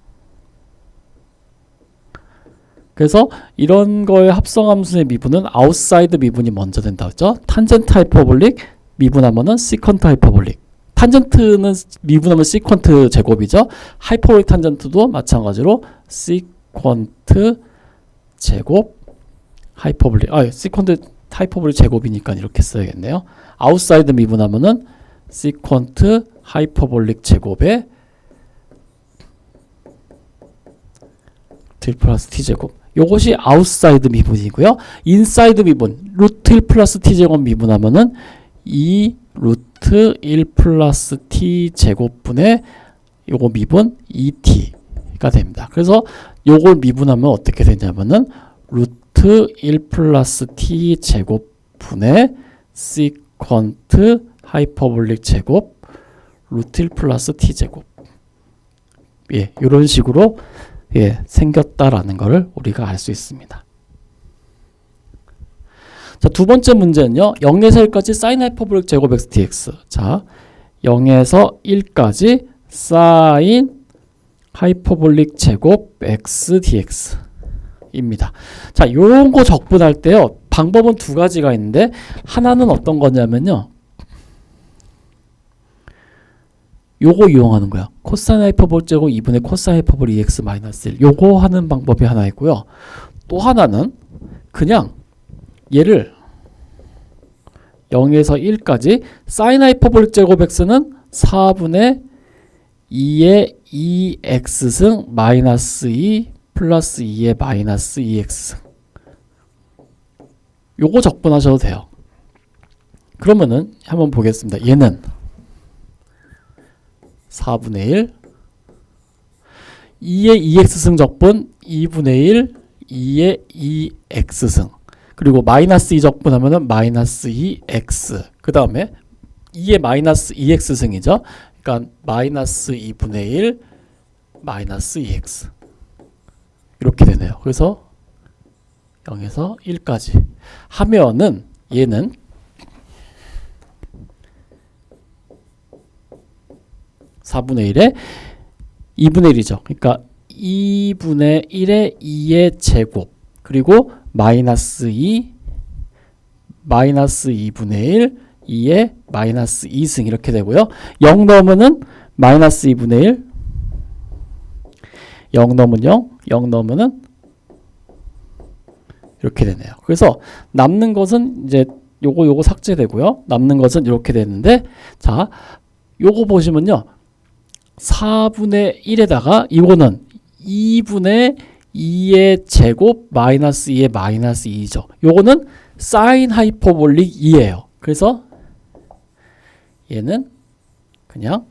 그래서 이런 거의 합성함수의 미분은 아웃사이드 미분이 먼저 된다고 했죠. 탄젠트 하이퍼볼릭 미분하면은 시퀀트 하이퍼볼릭. 탄젠트는 미분하면 시퀀트 제곱이죠. 하이퍼볼릭 탄젠트도 마찬가지로 시퀀트 제곱 하이퍼볼릭. 시퀀트 하이퍼볼릭 제곱이니까 이렇게 써야겠네요. 아웃사이드 미분하면은 시퀀트 하이퍼볼릭 제곱에 1 플러스 T제곱. 요것이 아웃사이드 미분이고요. 인사이드 미분, 루트 1 플러스 T제곱 미분하면은 이 루트 1 플러스 T제곱분의 요거 미분 2T가 됩니다. 그래서 요걸 미분하면 어떻게 되냐면은 루트 1 플러스 T제곱분의 시퀀트 하이퍼볼릭 제곱 루트 1 플러스 T제곱. 예, 요런 식으로 생겼다라는 것을 우리가 알 수 있습니다. 자, 두 번째 문제는요. 0에서 1까지 사인 하이퍼볼릭 제곱 x dx. 자, 0에서 1까지 사인 하이퍼볼릭 제곱 x dx 입니다. 자, 요런 거 적분할 때요. 방법은 두 가지가 있는데 하나는 어떤 거냐면요. 요거 이용하는 거야. 코사인 하이퍼볼 제곱 2분의 코사인 하이퍼볼 2x 마이너스 1. 요거 하는 방법이 하나 있고요. 또 하나는 그냥 얘를 0에서 1까지 사인 하이퍼볼릭 제곱 x는 4분의 2의 2x승 마이너스 2 플러스 2의 마이너스 2x승. 요거 적분하셔도 돼요. 그러면은 한번 보겠습니다. 얘는 4분의 1 2의 2x승 적분 2분의 1 2의 2x승. 그리고 마이너스 2 적분하면은 마이너스 2x. 그 다음에 2의 마이너스 2x 승이죠. 그러니까 마이너스 2분의 1 마이너스 2x. 이렇게 되네요. 그래서 0에서 1까지 하면은 얘는 (4분의 1에) 2분의 1이죠. 그러니까 2분의 1의 2의 제곱 그리고 마이너스 2 마이너스 2분의 1 2의 마이너스 2승 이렇게 되고요. 0 넣으면은 마이너스 2분의 1 0 넣으면 0 0 넣으면은 이렇게 되네요. 그래서 남는 것은 이제 요거 삭제되고요. 남는 것은 이렇게 되는데 자 요거 보시면요. 4분의 1에다가 이거는 2분의 2의 제곱 마이너스 2의 마이너스 2죠. 요거는 사인 하이퍼볼릭 2예요. 그래서 얘는 그냥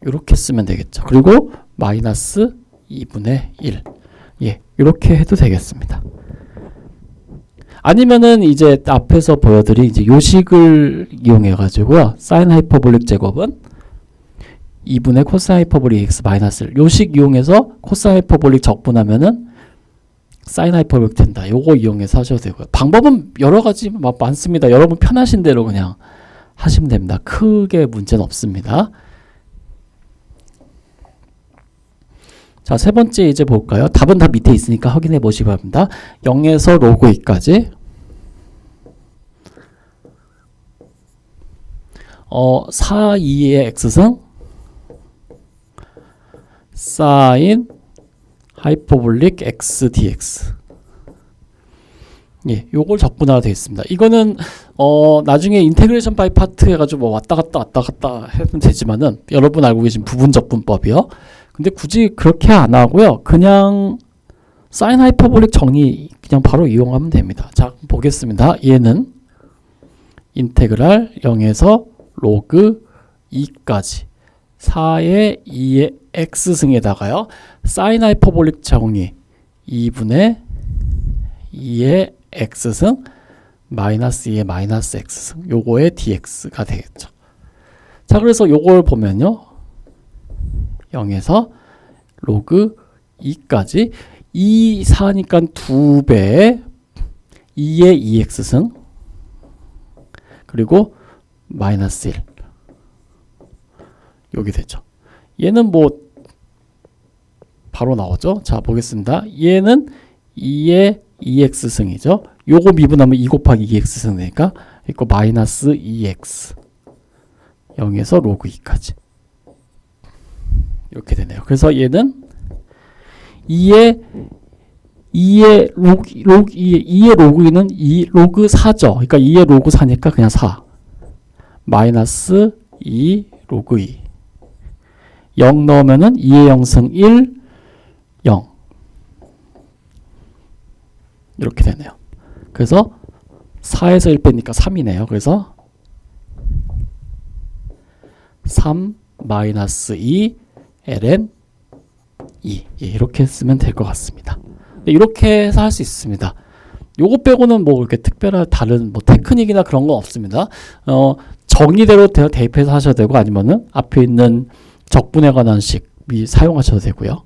이렇게 쓰면 되겠죠. 그리고 마이너스 2분의 1 예, 이렇게 해도 되겠습니다. 아니면은 이제 앞에서 보여드린 이제 요식을 이용해 가지고요. 사인 하이퍼볼릭 제곱은 2분의 코사인 하이퍼볼릭 x 마이너스 1 요식 이용해서 코사인 하이퍼볼릭 적분하면은 사인 하이퍼볼릭 된다. 요거 이용해서 하셔도 되고요. 방법은 여러 가지 많습니다. 여러분 편하신 대로 그냥 하시면 됩니다. 크게 문제는 없습니다. 자, 세 번째 이제 볼까요? 답은 다 밑에 있으니까 확인해 보시기 바랍니다. 0에서 로그 2까지 4, 2의 x승 사인 하이퍼볼릭 x dx 예, 요걸 적분하라 되어 있습니다. 이거는 나중에 인테그레이션 바이 파트 해가지고 뭐 왔다 갔다 해도 되지만은 여러분 알고 계신 부분 적분법이요. 근데 굳이 그렇게 안 하고요. 그냥 사인 하이퍼볼릭 정의 그냥 바로 이용하면 됩니다. 자, 보겠습니다. 얘는 인테그랄 0에서 로그 2까지 4의 2의 x승에다가요. 사인 하이퍼볼릭 정의 2분의 2의 x승 마이너스 2의 마이너스 x승 요거의 dx가 되겠죠. 자, 그래서 요걸 보면요. 0에서 로그 2까지 2, 4니까 2배 2의 2x승 그리고 마이너스 1 여기 되죠. 얘는 뭐 바로 나오죠. 자, 보겠습니다. 얘는 2의 2x승이죠. 요거 미분하면 2 곱하기 2x승 되니까 이거 마이너스 2x 0에서 로그 2까지 이렇게 되네요. 그래서 얘는 2의 로그 2는 2 로그 4죠. 그러니까 2의 로그 4니까 그냥 4 마이너스 2 로그 2 0 넣으면은 2의 0승 1 0 이렇게 되네요. 그래서 4에서 1 빼니까 3이네요. 그래서 3 마이너스 2 ln 2 예, 이렇게 쓰면 될 것 같습니다. 이렇게 해서 할 수 있습니다. 요거 빼고는 뭐 이렇게 특별한 다른 뭐 테크닉이나 그런 건 없습니다. 정의대로 대입해서 하셔도 되고 아니면은 앞에 있는 적분에 관한 식 사용하셔도 되고요.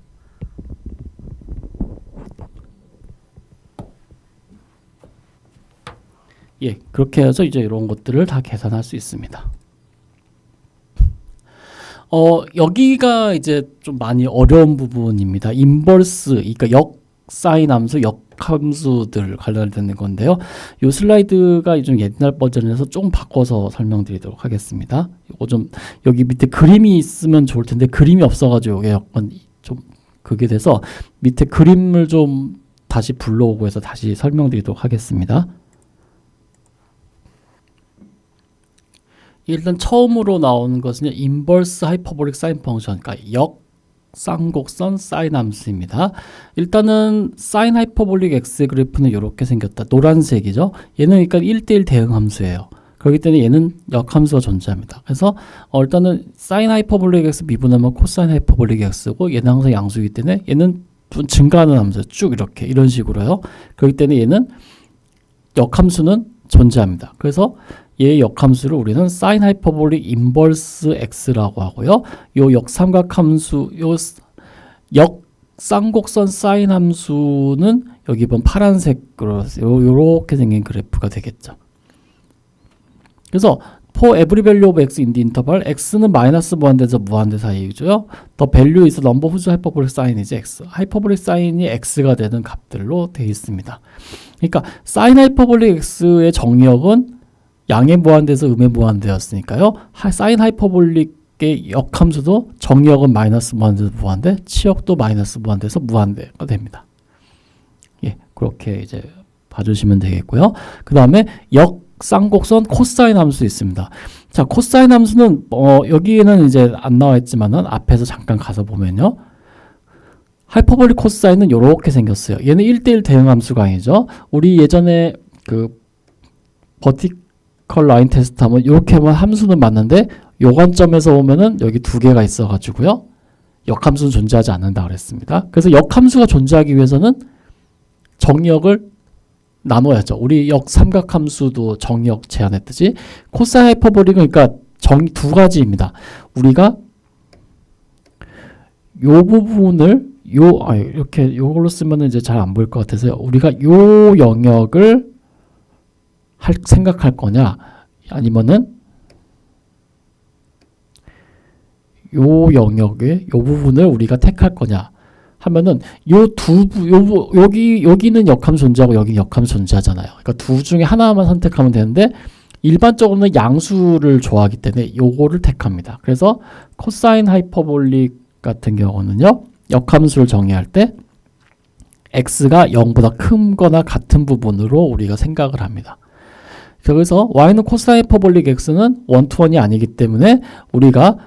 예, 그렇게 해서 이제 이런 것들을 다 계산할 수 있습니다. 여기가 이제 좀 많이 어려운 부분입니다. 인버스, 그러니까 역사인 함수, 역함수들 관련되는 건데요. 이 슬라이드가 좀 옛날 버전에서 좀 바꿔서 설명드리도록 하겠습니다. 이거 좀 여기 밑에 그림이 있으면 좋을 텐데 그림이 없어가지고 이게 약간 좀 그게 돼서 밑에 그림을 좀 다시 불러오고 해서 다시 설명드리도록 하겠습니다. 일단 처음으로 나오는 것은 인버스 하이퍼볼릭 사인 펑션, 그러니까 역쌍곡선 사인 함수입니다. 일단은 사인 하이퍼볼릭 x의 그래프는 이렇게 생겼다. 노란색이죠. 얘는 그러니까 1대1 대응 함수예요. 그렇기 때문에 얘는 역함수가 존재합니다. 그래서 일단은 사인 하이퍼볼릭 x 미분하면 코사인 하이퍼볼릭 x고 얘는 항상 양수이기 때문에 얘는 좀 증가하는 함수 쭉 이렇게 이런 식으로요. 그렇기 때문에 얘는 역함수는 존재합니다. 그래서 얘의 역함수를 우리는 사인 하이퍼볼릭 인버스 x라고 하고요. 요 역삼각함수 요 역쌍곡선 사인 함수는 여기 본 파란색으로 요렇게 생긴 그래프가 되겠죠. 그래서 for every value of x in the interval x는 마이너스 무한대에서 무한대 사이이고요. the value is the number whose hyperbolic sign is x. 하이퍼볼릭 사인이 x가 되는 값들로 되어 있습니다. 그러니까 사인 하이퍼볼릭 x의 정의역은 양의 무한대에서 음의 무한대였으니까요. 사인 하이퍼볼릭의 역함수도 정의역은 마이너스 무한대에서 무한대, 치역도 마이너스 무한대에서 무한대가 됩니다. 예, 그렇게 이제 봐주시면 되겠고요. 그 다음에 쌍곡선 코사인 함수 있습니다. 자, 코사인 함수는 여기에는 이제 안 나와 있지만은 앞에서 잠깐 가서 보면요. 하이퍼볼릭 코사인은 이렇게 생겼어요. 얘는 1대1 대응 함수가 아니죠. 우리 예전에 그 버티컬 라인 테스트 하면 이렇게만 함수는 맞는데 요 관점에서 보면은 여기 두 개가 있어 가지고요. 역함수는 존재하지 않는다 그랬습니다. 그래서 역함수가 존재하기 위해서는 정의역을 나눠야죠. 우리 역삼각함수도 정의역 제안했듯이 코사인 하이퍼볼릭은 그러니까 두 가지입니다. 우리가 요 부분을 이렇게 요걸로 쓰면은 이제 잘 안 보일 것 같아서요. 우리가 요 영역을 생각할 거냐 아니면은 요 영역의 요 부분을 우리가 택할 거냐 하면은 여기는 역함수 존재하고 여기는 역함수 존재하잖아요. 그러니까 둘 중에 하나만 선택하면 되는데 일반적으로는 양수를 좋아하기 때문에 요거를 택합니다. 그래서 코사인 하이퍼볼릭 같은 경우는요. 역함수를 정의할 때 x가 0보다 크거나 같은 부분으로 우리가 생각을 합니다. 그래서 y는 코사인 하이퍼볼릭 x는 원투원이 아니기 때문에 우리가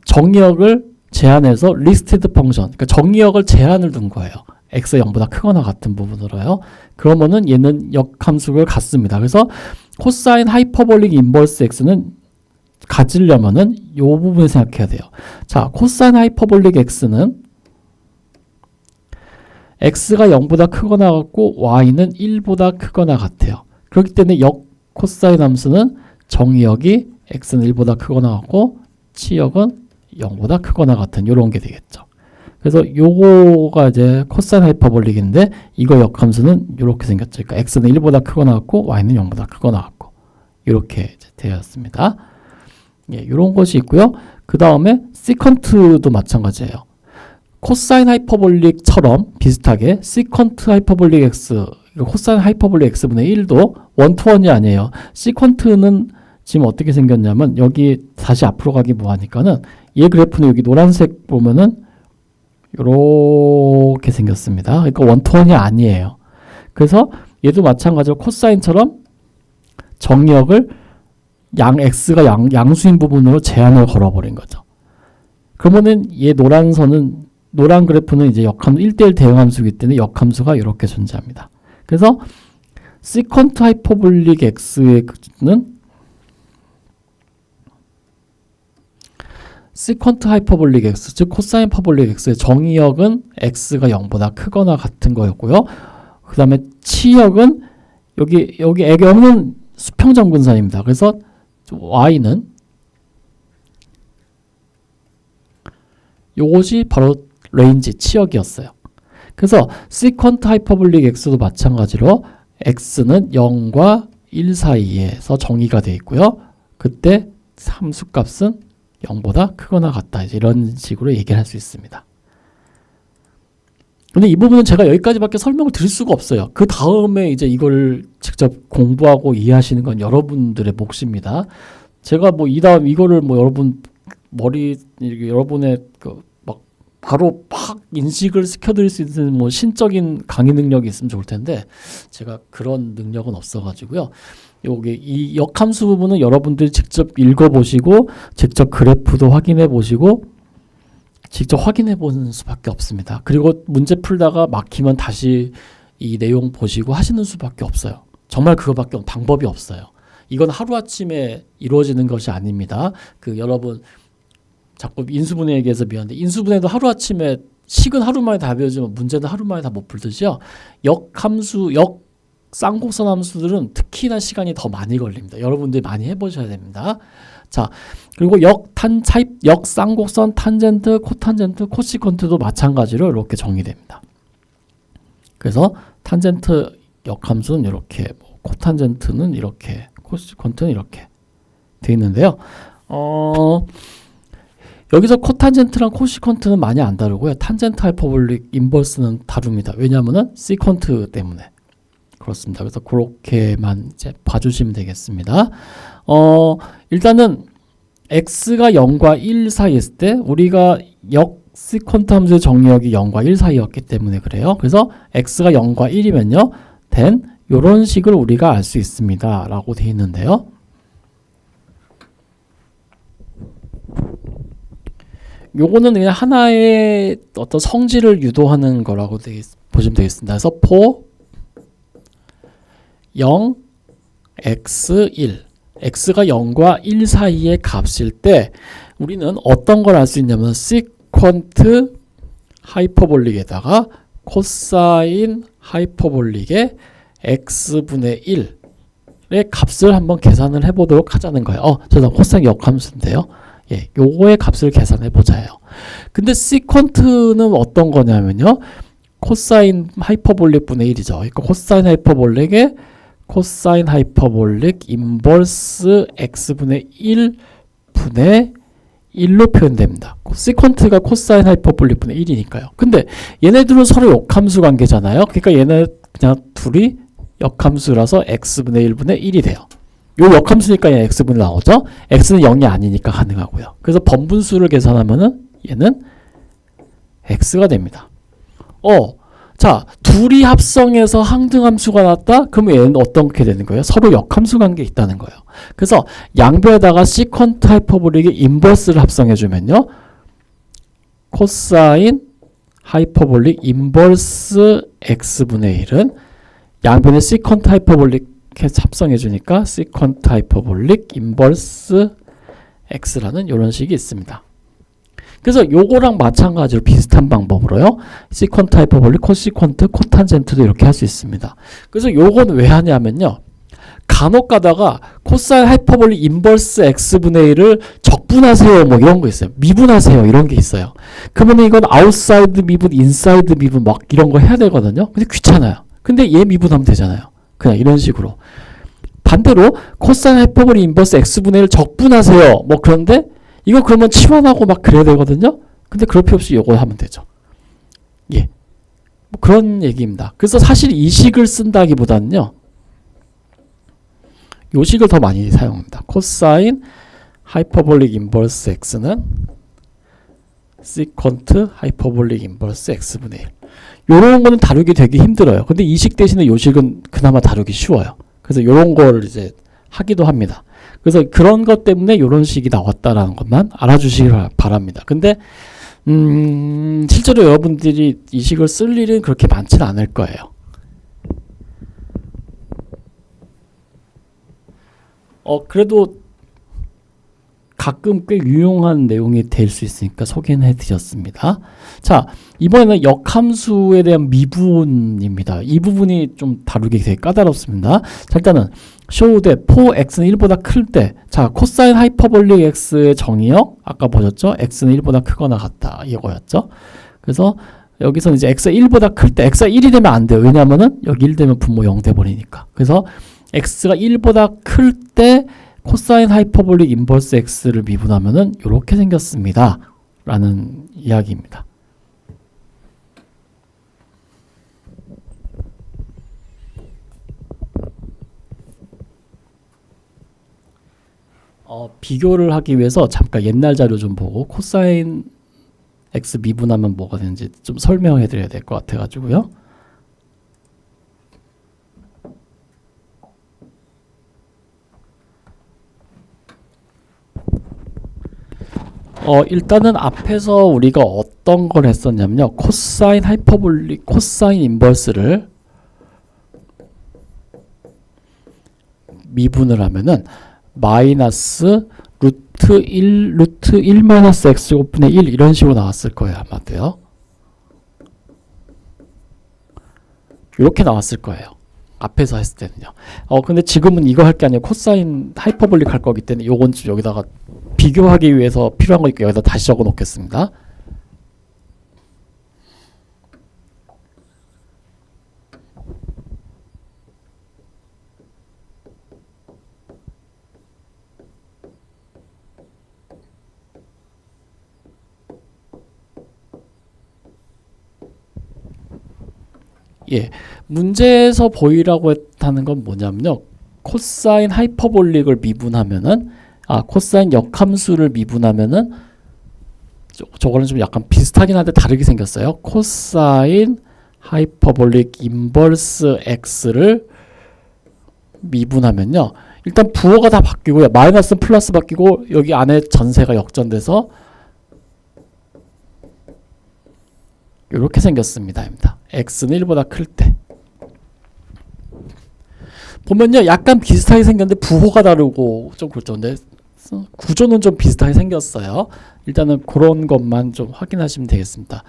정의역을 제한해서 리스티드 펑션, 그러니까 정의역을 제한을 둔 거예요. x가 0보다 크거나 같은 부분으로요. 그러면은 얘는 역함수를 갖습니다. 그래서 코사인 하이퍼볼릭 인버스 x는 가지려면은 요 부분을 생각해야 돼요. 자, 코사인 하이퍼볼릭 x는 x가 0보다 크거나 같고 y는 1보다 크거나 같아요. 그렇기 때문에 코사인 함수는 정의역이 x는 1보다 크거나 같고 치역은 0보다 크거나 같은 이런 게 되겠죠. 그래서 요거가 이제 코사인 하이퍼볼릭인데 이거 역함수는 이렇게 생겼죠. 그러니까 x는 1보다 크거나 같고 y는 0보다 크거나 같고 이렇게 되었습니다. 예, 이런 것이 있고요. 그 다음에 시컨트도 마찬가지예요. 코사인 하이퍼볼릭처럼 비슷하게 시컨트 하이퍼볼릭 x 코사인 하이퍼볼릭 x분의 1도 원투원이 아니에요. 시컨트는 지금 어떻게 생겼냐면 여기 다시 앞으로 가기 뭐하니까는 얘 그래프는 여기 노란색 보면은 이렇게 생겼습니다. 그러니까 원투원이 아니에요. 그래서 얘도 마찬가지로 코사인처럼 정의역을 x가 양수인 부분으로 제한을 걸어버린 거죠. 그러면은 얘 노란 그래프는 이제 역함수 1대1 대응함수이기 때문에 역함수가 이렇게 존재합니다. 그래서 시컨트 하이퍼볼릭 x는 시컨트 하이퍼볼릭 x, 즉 코사인 파볼릭 x의 정의역은 x가 0보다 크거나 같은 거였고요. 그 다음에 치역은 여기 애경은 수평정근선입니다. 그래서 y는 요것이 바로 레인지 치역이었어요. 그래서 시컨트 하이퍼볼릭 x도 마찬가지로 x는 0과 1 사이에서 정의가 되어 있고요. 그때 함수값은 0보다 크거나 같다. 이런 식으로 얘기를 할 수 있습니다. 근데 이 부분은 제가 여기까지밖에 설명을 드릴 수가 없어요. 그 다음에 이제 이걸 직접 공부하고 이해하시는 건 여러분들의 몫입니다. 제가 뭐 이 다음 이거를 뭐 여러분 여러분의 막 바로 막 인식을 시켜드릴 수 있는 뭐 신적인 강의 능력이 있으면 좋을 텐데 제가 그런 능력은 없어가지고요. 여기 이 역함수 부분은 여러분들이 직접 읽어보시고 직접 그래프도 확인해 보시고 직접 확인해 보는 수밖에 없습니다. 그리고 문제 풀다가 막히면 다시 이 내용 보시고 하시는 수밖에 없어요. 정말 그거밖에 방법이 없어요. 이건 하루아침에 이루어지는 것이 아닙니다. 여러분 자꾸 인수분해 얘기해서 미안한데 인수분해도 하루아침에 식은 하루 만에 다 배우지만 문제는 하루 만에 다 못 풀듯이요. 역함수, 쌍곡선 함수들은 특히나 시간이 더 많이 걸립니다. 여러분들이 많이 해보셔야 됩니다. 자, 그리고 역쌍곡선, 탄젠트, 코탄젠트, 코시컨트도 마찬가지로 이렇게 정의됩니다. 그래서 탄젠트 역함수는 이렇게, 코탄젠트는 이렇게, 코시컨트는 이렇게 되어 있는데요. 여기서 코탄젠트랑 코시컨트는 많이 안 다루고요. 탄젠트 하이퍼볼릭 인버스는 다룹니다. 왜냐하면은 시컨트 때문에 그렇습니다. 그래서 그렇게만 이제 봐주시면 되겠습니다. 일단은 x가 0과 1 사이에 있을 때 우리가 시컨트 함수의 정의역이 0과 1 사이였기 때문에 그래요. 그래서 x가 0과 1이면요, 요런 식을 우리가 알 수 있습니다. 라고 되어 있는데요. 요거는 그냥 하나의 어떤 성질을 유도하는 거라고 보시면 되겠습니다. 그래서 for 0, x, 1 x가 0과 1 사이의 값일 때 우리는 어떤 걸 알 수 있냐면 시컨트 하이퍼볼릭에다가 코사인 하이퍼볼릭의 x분의 1의 값을 한번 계산을 해보도록 하자는 거예요. 저는 코사인 역함수인데요. 예, 요거의 값을 계산해 보자요. 근데 시컨트는 어떤 거냐면요, 코사인 하이퍼볼릭 분의 1이죠. 그러니까 코사인 하이퍼볼릭의 코사인 하이퍼볼릭 인버스 x분의 1 분의 1로 표현됩니다. 시컨트가 코사인 하이퍼볼릭 분의 1이니까요. 근데 얘네들은 서로 역함수 관계잖아요. 그러니까 얘네 그냥 둘이 역함수라서 x분의 1분의 1이 돼요. 요 역함수니까 얘 x분이 나오죠. x는 0이 아니니까 가능하고요. 그래서 번분수를 계산하면은 얘는 x가 됩니다. 자, 둘이 합성해서 항등함수가 나왔다? 그러면 얘는 어떻게 되는 거예요? 서로 역함수 관계에 있다는 거예요. 그래서 양변에다가 시컨트 하이퍼볼릭의 인버스를 합성해주면요, 코사인 하이퍼볼릭 인버스 x분의 1은 양변에 시컨트 하이퍼볼릭 합성해주니까 시컨트 하이퍼볼릭 인버스 x라는 이런 식이 있습니다. 그래서 요거랑 마찬가지로 비슷한 방법으로요, 시컨트 하이퍼볼릭, 코시컨트, 코탄젠트도 이렇게 할 수 있습니다. 그래서 요건 왜 하냐면요, 간혹 가다가 코사인 하이퍼볼릭 인버스 x분의 1을 적분하세요 뭐 이런 거 있어요. 미분하세요 이런 게 있어요. 그러면 이건 아웃사이드 미분, 인사이드 미분 막 이런 거 해야 되거든요. 근데 귀찮아요. 근데 얘 미분하면 되잖아요. 그냥 이런 식으로. 반대로 코사인 하이퍼볼릭 인버스 x분의 1 적분하세요 뭐 그런데 이거 그러면 치환하고 막 그래야 되거든요. 근데 그럴 필요 없이 이거 하면 되죠. 예, 뭐 그런 얘기입니다. 그래서 사실 이 식을 쓴다기보다는요, 요 식을 더 많이 사용합니다. 코사인 하이퍼볼릭 인버스 x는 시컨트 하이퍼볼릭 인버스 x분의 1. 요런 거는 다루기 되게 힘들어요. 근데 이 식 대신에 요 식은 그나마 다루기 쉬워요. 그래서 요런 걸 이제 하기도 합니다. 그래서 그런 것 때문에 요런 식이 나왔다라는 것만 알아주시길 바랍니다. 근데 실제로 여러분들이 이 식을 쓸 일은 그렇게 많지는 않을 거예요. 그래도 가끔 꽤 유용한 내용이 될 수 있으니까 소개는 해드렸습니다. 자, 이번에는 역함수에 대한 미분입니다. 이 부분이 좀 다루기 되게 까다롭습니다. 자, 일단은 show that for x는 1보다 클 때, 자, 코사인 하이퍼볼릭 x의 정의역 아까 보셨죠? x는 1보다 크거나 같다 이거였죠. 그래서 여기서는 이제 x가 1보다 클 때, x가 1이 되면 안 돼요. 왜냐하면은 여기 1 되면 분모 0 돼버리니까. 그래서 x가 1보다 클 때 코사인 하이퍼볼릭 인버스 x를 미분하면은 이렇게 생겼습니다. 라는 이야기입니다. 비교를 하기 위해서 잠깐 옛날 자료 좀 보고 코사인 x 미분하면 뭐가 되는지 좀 설명해 드려야 될 것 같아 가지고요. 일단은 앞에서 우리가 어떤 걸 했었냐면요, 코사인 하이퍼볼릭, 코사인 인버스를 미분을 하면은 마이너스 루트 1 마이너스 x제곱분의 1 이런 식으로 나왔을 거예요. 아마도요. 이렇게 나왔을 거예요. 앞에서 했을 때는요. 근데 지금은 이거 할 게 아니라 코사인 하이퍼볼릭 할 거기 때문에 요건 좀 여기다가 비교하기 위해서 필요한 거니까 여기다 다시 적어 놓겠습니다. 예, 문제에서 보이라고 했다는 건 뭐냐면요. 코사인 하이퍼볼릭을 미분하면은 코사인 역함수를 미분하면은 저거는 좀 약간 비슷하긴 한데 다르게 생겼어요. 코사인 하이퍼볼릭 인버스 x를 미분하면요. 일단 부호가 다 바뀌고요. 마이너스 플러스 바뀌고 여기 안에 전세가 역전돼서 이렇게 생겼습니다. x는 1보다 클 때. 보면요. 약간 비슷하게 생겼는데 부호가 다르고 좀 그렇던데 구조는 좀 비슷하게 생겼어요. 일단은 그런 것만 좀 확인하시면 되겠습니다.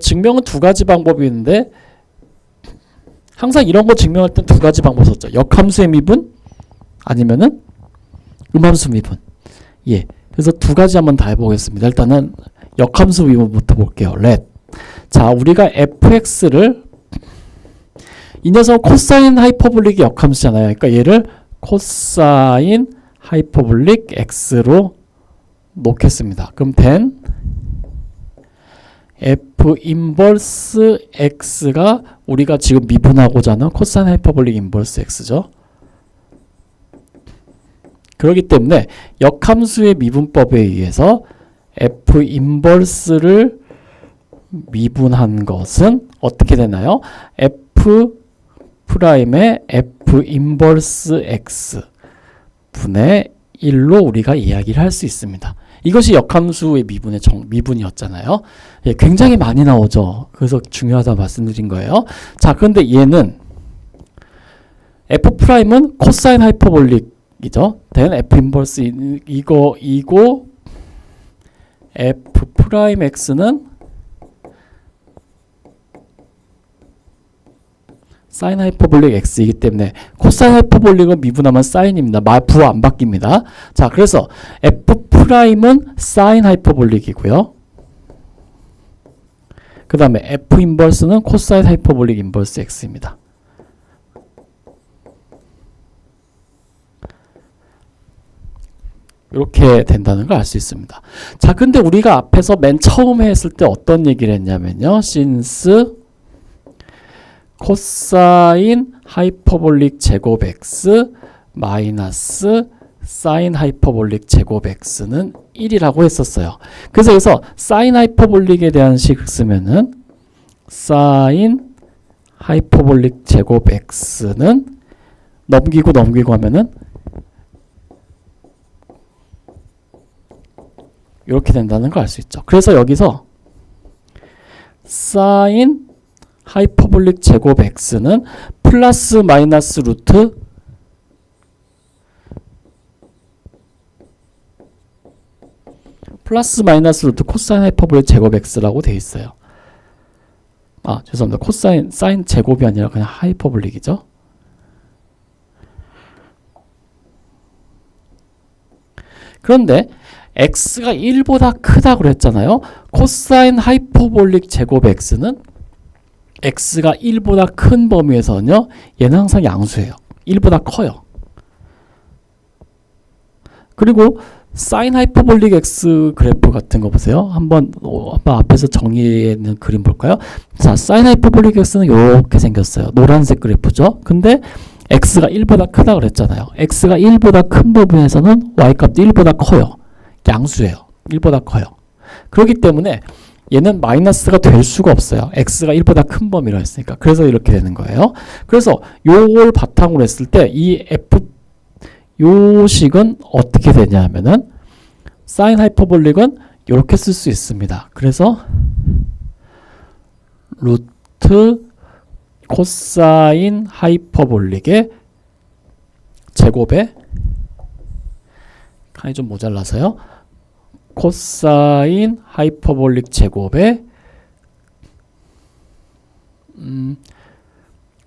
증명은 두 가지 방법이 있는데 항상 이런 거 증명할 땐 두 가지 방법 썼죠. 역함수의 미분 아니면은 음함수 미분. 예. 그래서 두 가지 한번 다 해보겠습니다. 일단은 역함수 미분부터 볼게요. 자, 우리가 fx를 이 녀석 코사인 하이퍼볼릭이 역함수잖아요. 그러니까 얘를 코사인 하이퍼볼릭 x로 놓겠습니다. 그럼 then f 인버스 x가 우리가 지금 미분하고자 하는 코사인 하이퍼볼릭 인버스 x죠. 그렇기 때문에 역함수의 미분법에 의해서 f 인버스를 미분한 것은 어떻게 되나요? f 프라임의 f 인버스 x 분의 1로 우리가 이야기를 할 수 있습니다. 이것이 역함수의 미분이었잖아요. 예, 굉장히 많이 나오죠. 그래서 중요하다 말씀드린 거예요. 자, 그런데 얘는 f 프라임은 코사인 하이퍼볼릭이죠. then f 인버스 이거 f 프라임 x는 사인 하이퍼볼릭 x이기 때문에 코사인 하이퍼볼릭을 미분하면 사인입니다. 부호 안 바뀝니다. 자, 그래서 f 프라임은 사인 하이퍼볼릭이고요. 그 다음에 f 인버스는 코사인 하이퍼볼릭 인버스 x입니다. 이렇게 된다는 걸 알 수 있습니다. 자, 근데 우리가 앞에서 맨 처음에 했을 때 어떤 얘기를 했냐면요. since 코사인 하이퍼볼릭 제곱 x 마이너스 사인 하이퍼볼릭 제곱 x는 1이라고 했었어요. 그래서 여기서 사인 하이퍼볼릭에 대한 식을 쓰면은 사인 하이퍼볼릭 제곱 x는 넘기고 하면은 이렇게 된다는 걸 알 수 있죠. 그래서 여기서 사인 하이퍼볼릭 제곱 x는 플러스 마이너스 루트 코사인 하이퍼볼릭 제곱 x라고 되어 있어요. 죄송합니다. 사인 제곱이 아니라 그냥 하이퍼볼릭이죠. 그런데 x가 1보다 크다고 그랬잖아요. 코사인 하이퍼볼릭 제곱 x는 x가 1보다 큰 범위에서는요. 얘는 항상 양수예요. 1보다 커요. 그리고 사인 하이퍼볼릭 x 그래프 같은 거 보세요. 한번 앞에서 정의해 있는 그림 볼까요? 자, 사인 하이퍼볼릭 x는 이렇게 생겼어요. 노란색 그래프죠. 근데 x가 1보다 크다 그랬잖아요. x가 1보다 큰 부분에서는 y값도 1보다 커요. 양수예요. 1보다 커요. 그렇기 때문에 얘는 마이너스가 될 수가 없어요. x가 1보다 큰 범위라 했으니까. 그래서 이렇게 되는 거예요. 그래서 요걸 바탕으로 했을 때 이 요 식은 어떻게 되냐 하면은 사인 하이퍼볼릭은 이렇게 쓸 수 있습니다. 그래서 루트 코사인 하이퍼볼릭의 제곱에 칸이 좀 모자라서요. 코사인 하이퍼볼릭 제곱에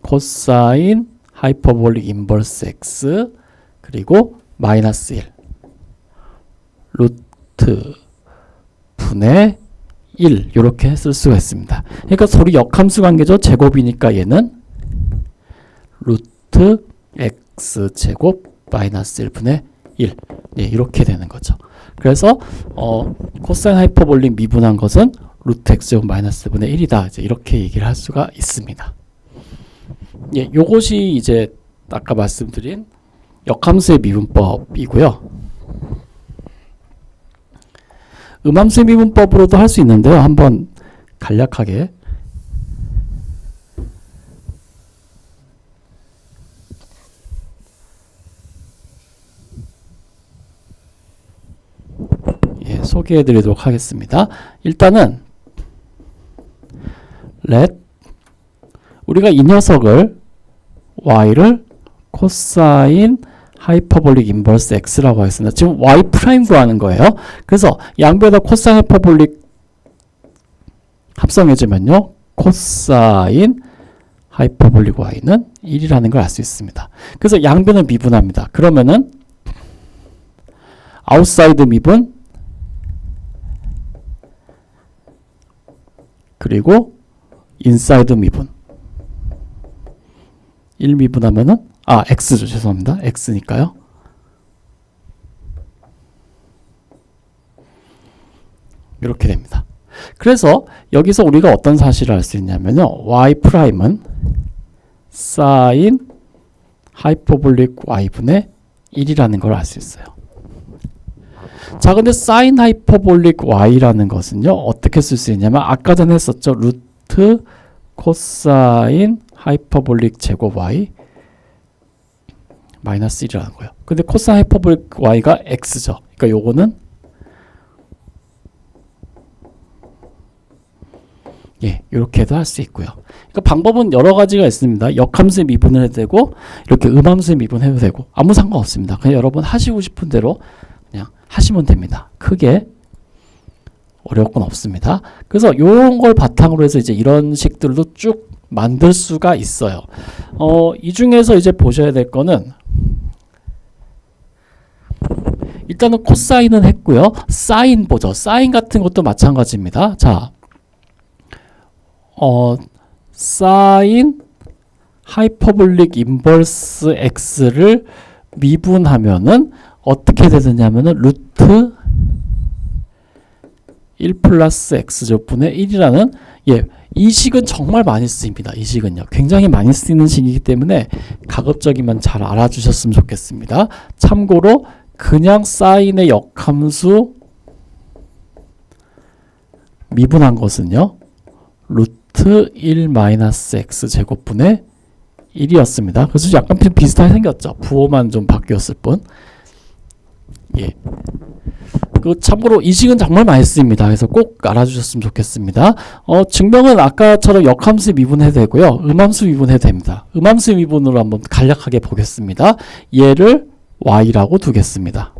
코사인 하이퍼볼릭 인버스 x 그리고 마이너스 1 루트 분의 1 이렇게 쓸 수가 있습니다. 그러니까 서로 역함수 관계죠. 제곱이니까 얘는 루트 x 제곱 마이너스 1분의 1 예, 이렇게 되는 거죠. 그래서 코사인 하이퍼볼릭 미분한 것은 루트 x 제곱 마이너스 1분의 1이다. 이제 이렇게 얘기를 할 수가 있습니다. 예, 요것이 이제 아까 말씀드린 역함수의 미분법이고요. 음함수의 미분법으로도 할 수 있는데요. 한번 간략하게 소개해 드리도록 하겠습니다. 일단은 let 우리가 이 녀석을 y를 코사인 하이퍼볼릭 인버스 x라고 하겠습니다. 지금 y 프라임 구하는 거예요. 그래서 양변에다 코사인 하이퍼볼릭 합성해주면요. 코사인 하이퍼볼릭 y는 1이라는 걸 알 수 있습니다. 그래서 양변을 미분합니다. 그러면은 아웃사이드 미분 그리고 인사이드 미분 1 미분하면은 x죠. 죄송합니다. x니까요. 이렇게 됩니다. 그래서 여기서 우리가 어떤 사실을 알 수 있냐면요. y 프라임은 사인 하이퍼볼릭 y분의 1이라는 걸 알 수 있어요. 자, 근데 사인 하이퍼볼릭 y라는 것은요. 어떻게 쓸 수 있냐면 아까 전에 했었죠. 루트 코사인 하이퍼볼릭 제곱 y 마이너스 1이라는 거예요. 근데 코사인 하이퍼볼릭 y가 x죠. 그러니까 요거는 예, 이렇게도 할 수 있고요. 그러니까 방법은 여러 가지가 있습니다. 역함수의 미분을 해도 되고 이렇게 음함수의 미분해도 되고 아무 상관없습니다. 그냥 여러분 하시고 싶은 대로 그냥 하시면 됩니다. 크게 어려울 건 없습니다. 그래서 이런 걸 바탕으로 해서 이제 이런 식들도 쭉 만들 수가 있어요. 이 중에서 이제 보셔야 될 거는 일단은 코사인은 했고요. 사인 보죠. 사인 같은 것도 마찬가지입니다. 자, 사인 하이퍼볼릭 인버스 x를 미분하면은 어떻게 되느냐면은 루트 1 플러스 x제곱분의 1이라는 예, 이 식은 정말 많이 쓰입니다. 이 식은요. 굉장히 많이 쓰이는 식이기 때문에 가급적이면 잘 알아주셨으면 좋겠습니다. 참고로 그냥 사인의 역함수 미분한 것은요. 루트 1 마이너스 x 제곱분의 1이었습니다. 그래서 약간 비슷하게 생겼죠. 부호만 좀 바뀌었을 뿐. 예. 그 참고로 이 식은 정말 많이 쓰입니다. 그래서 꼭 알아주셨으면 좋겠습니다. 증명은 아까처럼 역함수 미분해도 되고요. 음함수 미분해도 됩니다. 음함수 미분으로 한번 간략하게 보겠습니다. 얘를 y라고 두겠습니다.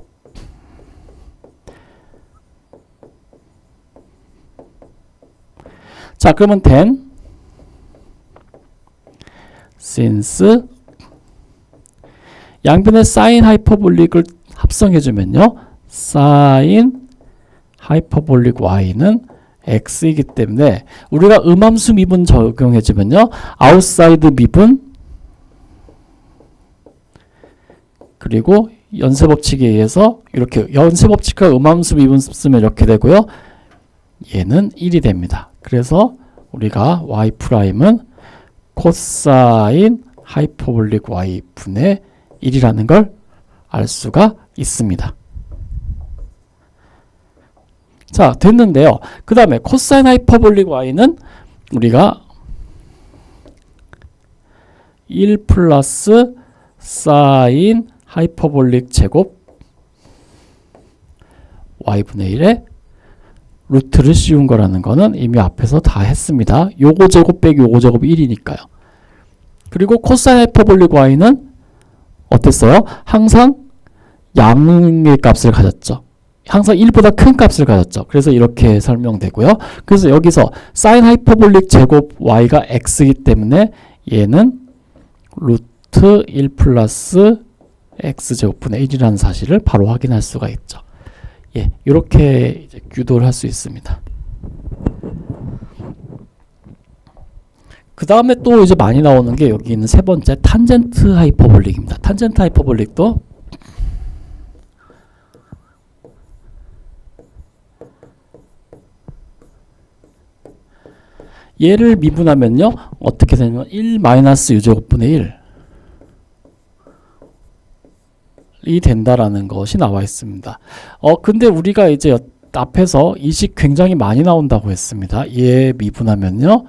자, 그러면 then since 양변의 사인 하이퍼볼릭을 합성해주면요. 사인 하이퍼볼릭 y는 x이기 때문에 우리가 음함수 미분 적용해주면요. 아웃사이드 미분 그리고 연쇄법칙에 의해서 이렇게 연쇄법칙과 음함수 미분 쓰면 이렇게 되고요. 얘는 1이 됩니다. 그래서 우리가 y 프라임은 코사인 하이퍼볼릭 y 분의 1이라는 걸 알 수가 있습니다. 자, 됐는데요. 그 다음에 코사인 하이퍼볼릭 y는 우리가 1 플러스 사인 하이퍼볼릭 제곱 y분의 1에 루트를 씌운 거라는 거는 이미 앞에서 다 했습니다. 요거 제곱 빼기 요거 제곱 1이니까요. 그리고 코사인 하이퍼볼릭 y는 어땠어요? 항상 양의 값을 가졌죠. 항상 1보다 큰 값을 가졌죠. 그래서 이렇게 설명되고요. 그래서 여기서 사인 하이퍼볼릭 제곱 y가 x이기 때문에 얘는 루트 1 플러스 x제곱분의 1이라는 사실을 바로 확인할 수가 있죠. 예, 이렇게 이제 규도를 할 수 있습니다. 그 다음에 또 이제 많이 나오는 게 여기 있는 세 번째 탄젠트 하이퍼볼릭입니다. 탄젠트 하이퍼볼릭도 얘를 미분하면요 어떻게 되냐면 1 마이너스 u제곱분의 1이 된다라는 것이 나와 있습니다. 근데 우리가 이제 앞에서 이 식 굉장히 많이 나온다고 했습니다. 얘 미분하면요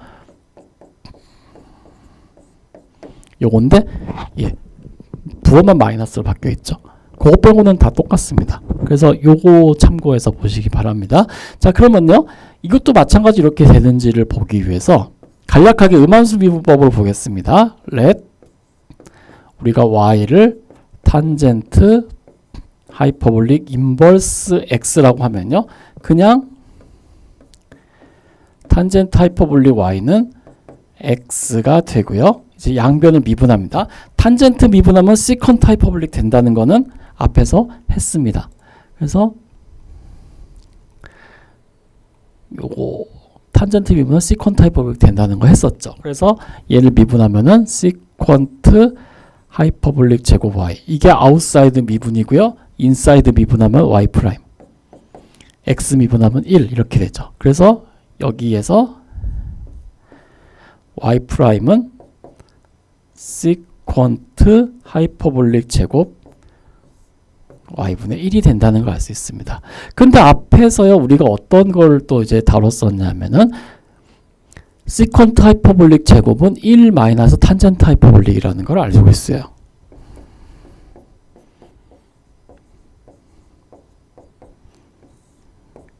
요건데 예, 부호만 마이너스로 바뀌어 있죠. 그거 빼고는 다 똑같습니다. 그래서 요거 참고해서 보시기 바랍니다. 자, 그러면요 이것도 마찬가지 이렇게 되는지를 보기 위해서 간략하게 음함수 미분법으로 보겠습니다. let 우리가 y를 탄젠트 하이퍼볼릭 인버스 x라고 하면요 그냥 탄젠트 하이퍼볼릭 y는 x가 되고요. 이제 양변을 미분합니다. 탄젠트 미분하면 시컨트 하이퍼볼릭 된다는 거는 앞에서 했습니다. 그래서 요거 탄젠트 미분은 시컨트 하이퍼볼릭 된다는 거 했었죠. 그래서 얘를 미분하면은 시컨트 하이퍼볼릭 제곱 y 이게 아웃사이드 미분이고요. 인사이드 미분하면 y 프라임 x 미분하면 1 이렇게 되죠. 그래서 여기에서 y 프라임은 시컨트 하이퍼볼릭 제곱 y분의 1이 된다는 걸 알 수 있습니다. 근데 앞에서요 우리가 어떤 걸 또 이제 다뤘었냐면은 시컨트 하이퍼볼릭 제곱은 1 마이너스 탄젠트 하이퍼볼릭이라는 걸 알고 있어요.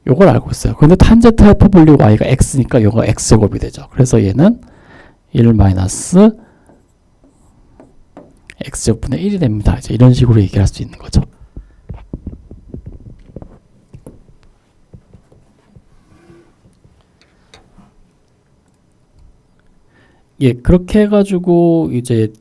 요걸 알고 있어요. 근데 탄젠트 하이퍼볼릭 y가 x니까 요거 x제곱이 되죠. 그래서 얘는 1 마이너스 x제곱분의 1이 됩니다. 이제 이런 식으로 얘기할 수 있는 거죠. 예, 그렇게 해가지고 이제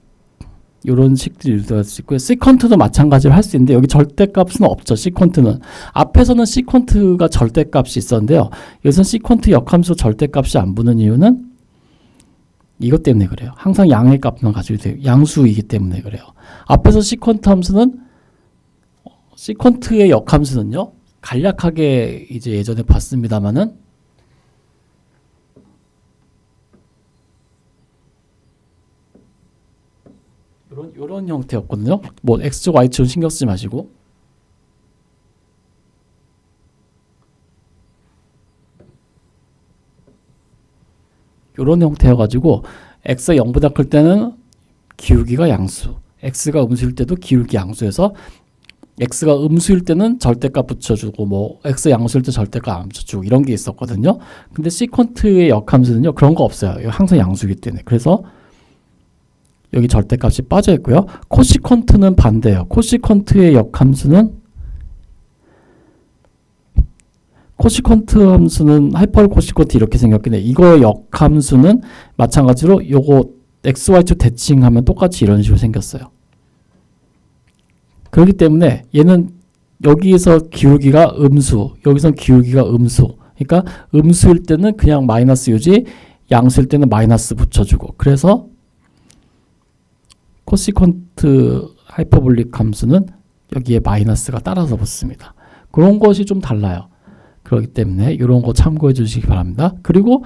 이런 식들이 유도할 수 있고요. 시컨트도 마찬가지로 할 수 있는데 여기 절대값은 없죠. 시컨트는 앞에서는 시컨트가 절대값이 있었는데요. 여기서는 시컨트 역함수 절대값이 안 붙는 이유는 이것 때문에 그래요. 항상 양의 값만 가지고 돼요. 양수이기 때문에 그래요. 앞에서 시컨트 함수는 시컨트의 역함수는요. 간략하게 이제 예전에 봤습니다만은 요런 형태였거든요. 뭐 x축 y축 신경 쓰지 마시고 요런 형태여가지고 x가 0보다 클 때는 기울기가 양수, x가 음수일 때도 기울기 양수에서 x가 음수일 때는 절대값 붙여주고 뭐 x 양수일 때 절대값 안 붙여주고 이런 게 있었거든요. 근데 시컨트의 역함수는요 그런 거 없어요. 항상 양수이기 때문에. 그래서 여기 절대값이 빠져 있고요. 코시컨트는 반대예요. 코시컨트의 역함수는 코시컨트 함수는 하이퍼 코시컨트 이렇게 생겼겠네. 이거의 역함수는 마찬가지로 요거 xy축 대칭하면 똑같이 이런 식으로 생겼어요. 그렇기 때문에 얘는 여기에서 기울기가 음수, 여기선 기울기가 음수. 그러니까 음수일 때는 그냥 마이너스 유지, 양수일 때는 마이너스 붙여주고. 그래서 코시컨트 하이퍼볼릭 함수는 여기에 마이너스가 따라서 붙습니다. 그런 것이 좀 달라요. 그렇기 때문에 이런 거 참고해 주시기 바랍니다. 그리고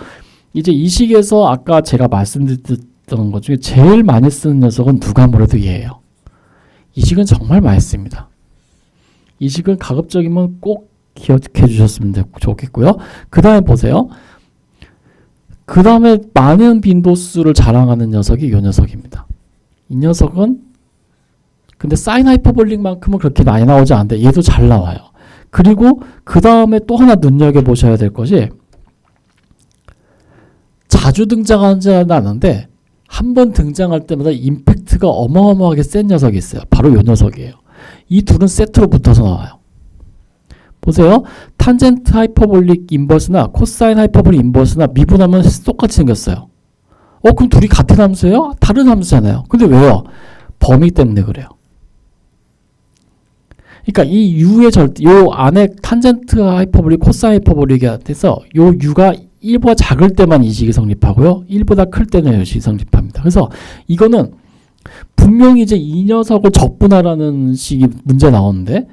이제 이 식에서 아까 제가 말씀드렸던 것 중에 제일 많이 쓰는 녀석은 누가 뭐래도 얘예요. 이 식은 정말 많이 씁니다. 이 식은 가급적이면 꼭 기억해 주셨으면 좋겠고요. 그 다음에 보세요. 그 다음에 많은 빈도수를 자랑하는 녀석이 이 녀석입니다. 이 녀석은 근데 사인 하이퍼볼릭만큼은 그렇게 많이 나오지 않는데 얘도 잘 나와요. 그리고 그 다음에 또 하나 눈여겨보셔야 될 것이 자주 등장하지는 않은데 한 번 등장할 때마다 임팩트가 어마어마하게 센 녀석이 있어요. 바로 이 녀석이에요. 이 둘은 세트로 붙어서 나와요. 보세요. 탄젠트 하이퍼볼릭 인버스나 코사인 하이퍼볼릭 인버스나 미분하면 똑같이 생겼어요. 그럼 둘이 같은 함수예요? 다른 함수잖아요. 근데 왜요? 범위 때문에 그래요. 그러니까 이 u의 요 안에 탄젠트 하이퍼볼릭, 코사인 하이퍼볼릭에 대해서 요 u가 1보다 작을 때만 이 식이 성립하고요. 1보다 클 때는 이 식이 성립합니다. 그래서 이거는 분명히 이제 이 녀석을 적분하라는 식이 문제 나오는데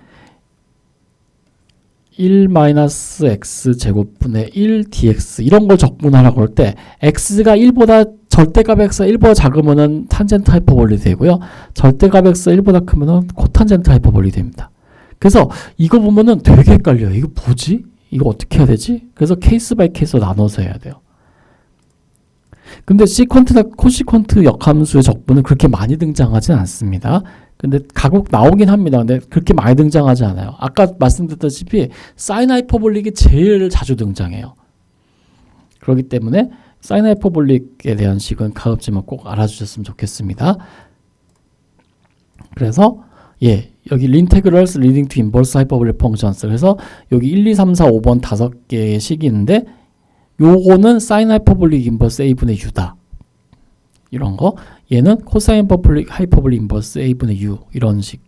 1-x 제곱분의 1 dx 이런 걸 적분하라고 할 때 x가 1보다 절대값 x가 1보다 작으면은 탄젠트 하이퍼볼리 되고요. 절대값 x가 1보다 크면은 코탄젠트 하이퍼볼리 됩니다. 그래서 이거 보면은 되게 헷갈려요. 이거 뭐지? 이거 어떻게 해야 되지? 그래서 케이스 바이 케이스로 나눠서 해야 돼요. 근데 시퀀트나 코시퀀트 역함수의 적분은 그렇게 많이 등장하진 않습니다. 근데 가끔 나오긴 합니다. 근데 그렇게 많이 등장하지 않아요. 아까 말씀드렸다시피 사인 하이퍼볼릭이 제일 자주 등장해요. 그렇기 때문에 사인 하이퍼볼릭에 대한 식은 가급적이면 꼭 알아주셨으면 좋겠습니다. 그래서 여기 인테그럴스 리딩 투 인버스 하이퍼볼릭 펑션스 그래서 여기 1, 2, 3, 4, 5번 5개의 식이 있는데 요거는 사인 하이퍼볼릭 인버스 a분의 u다. 이런 거. 얘는 코사인 하이퍼볼릭 인버스 a분의 u 이런 식.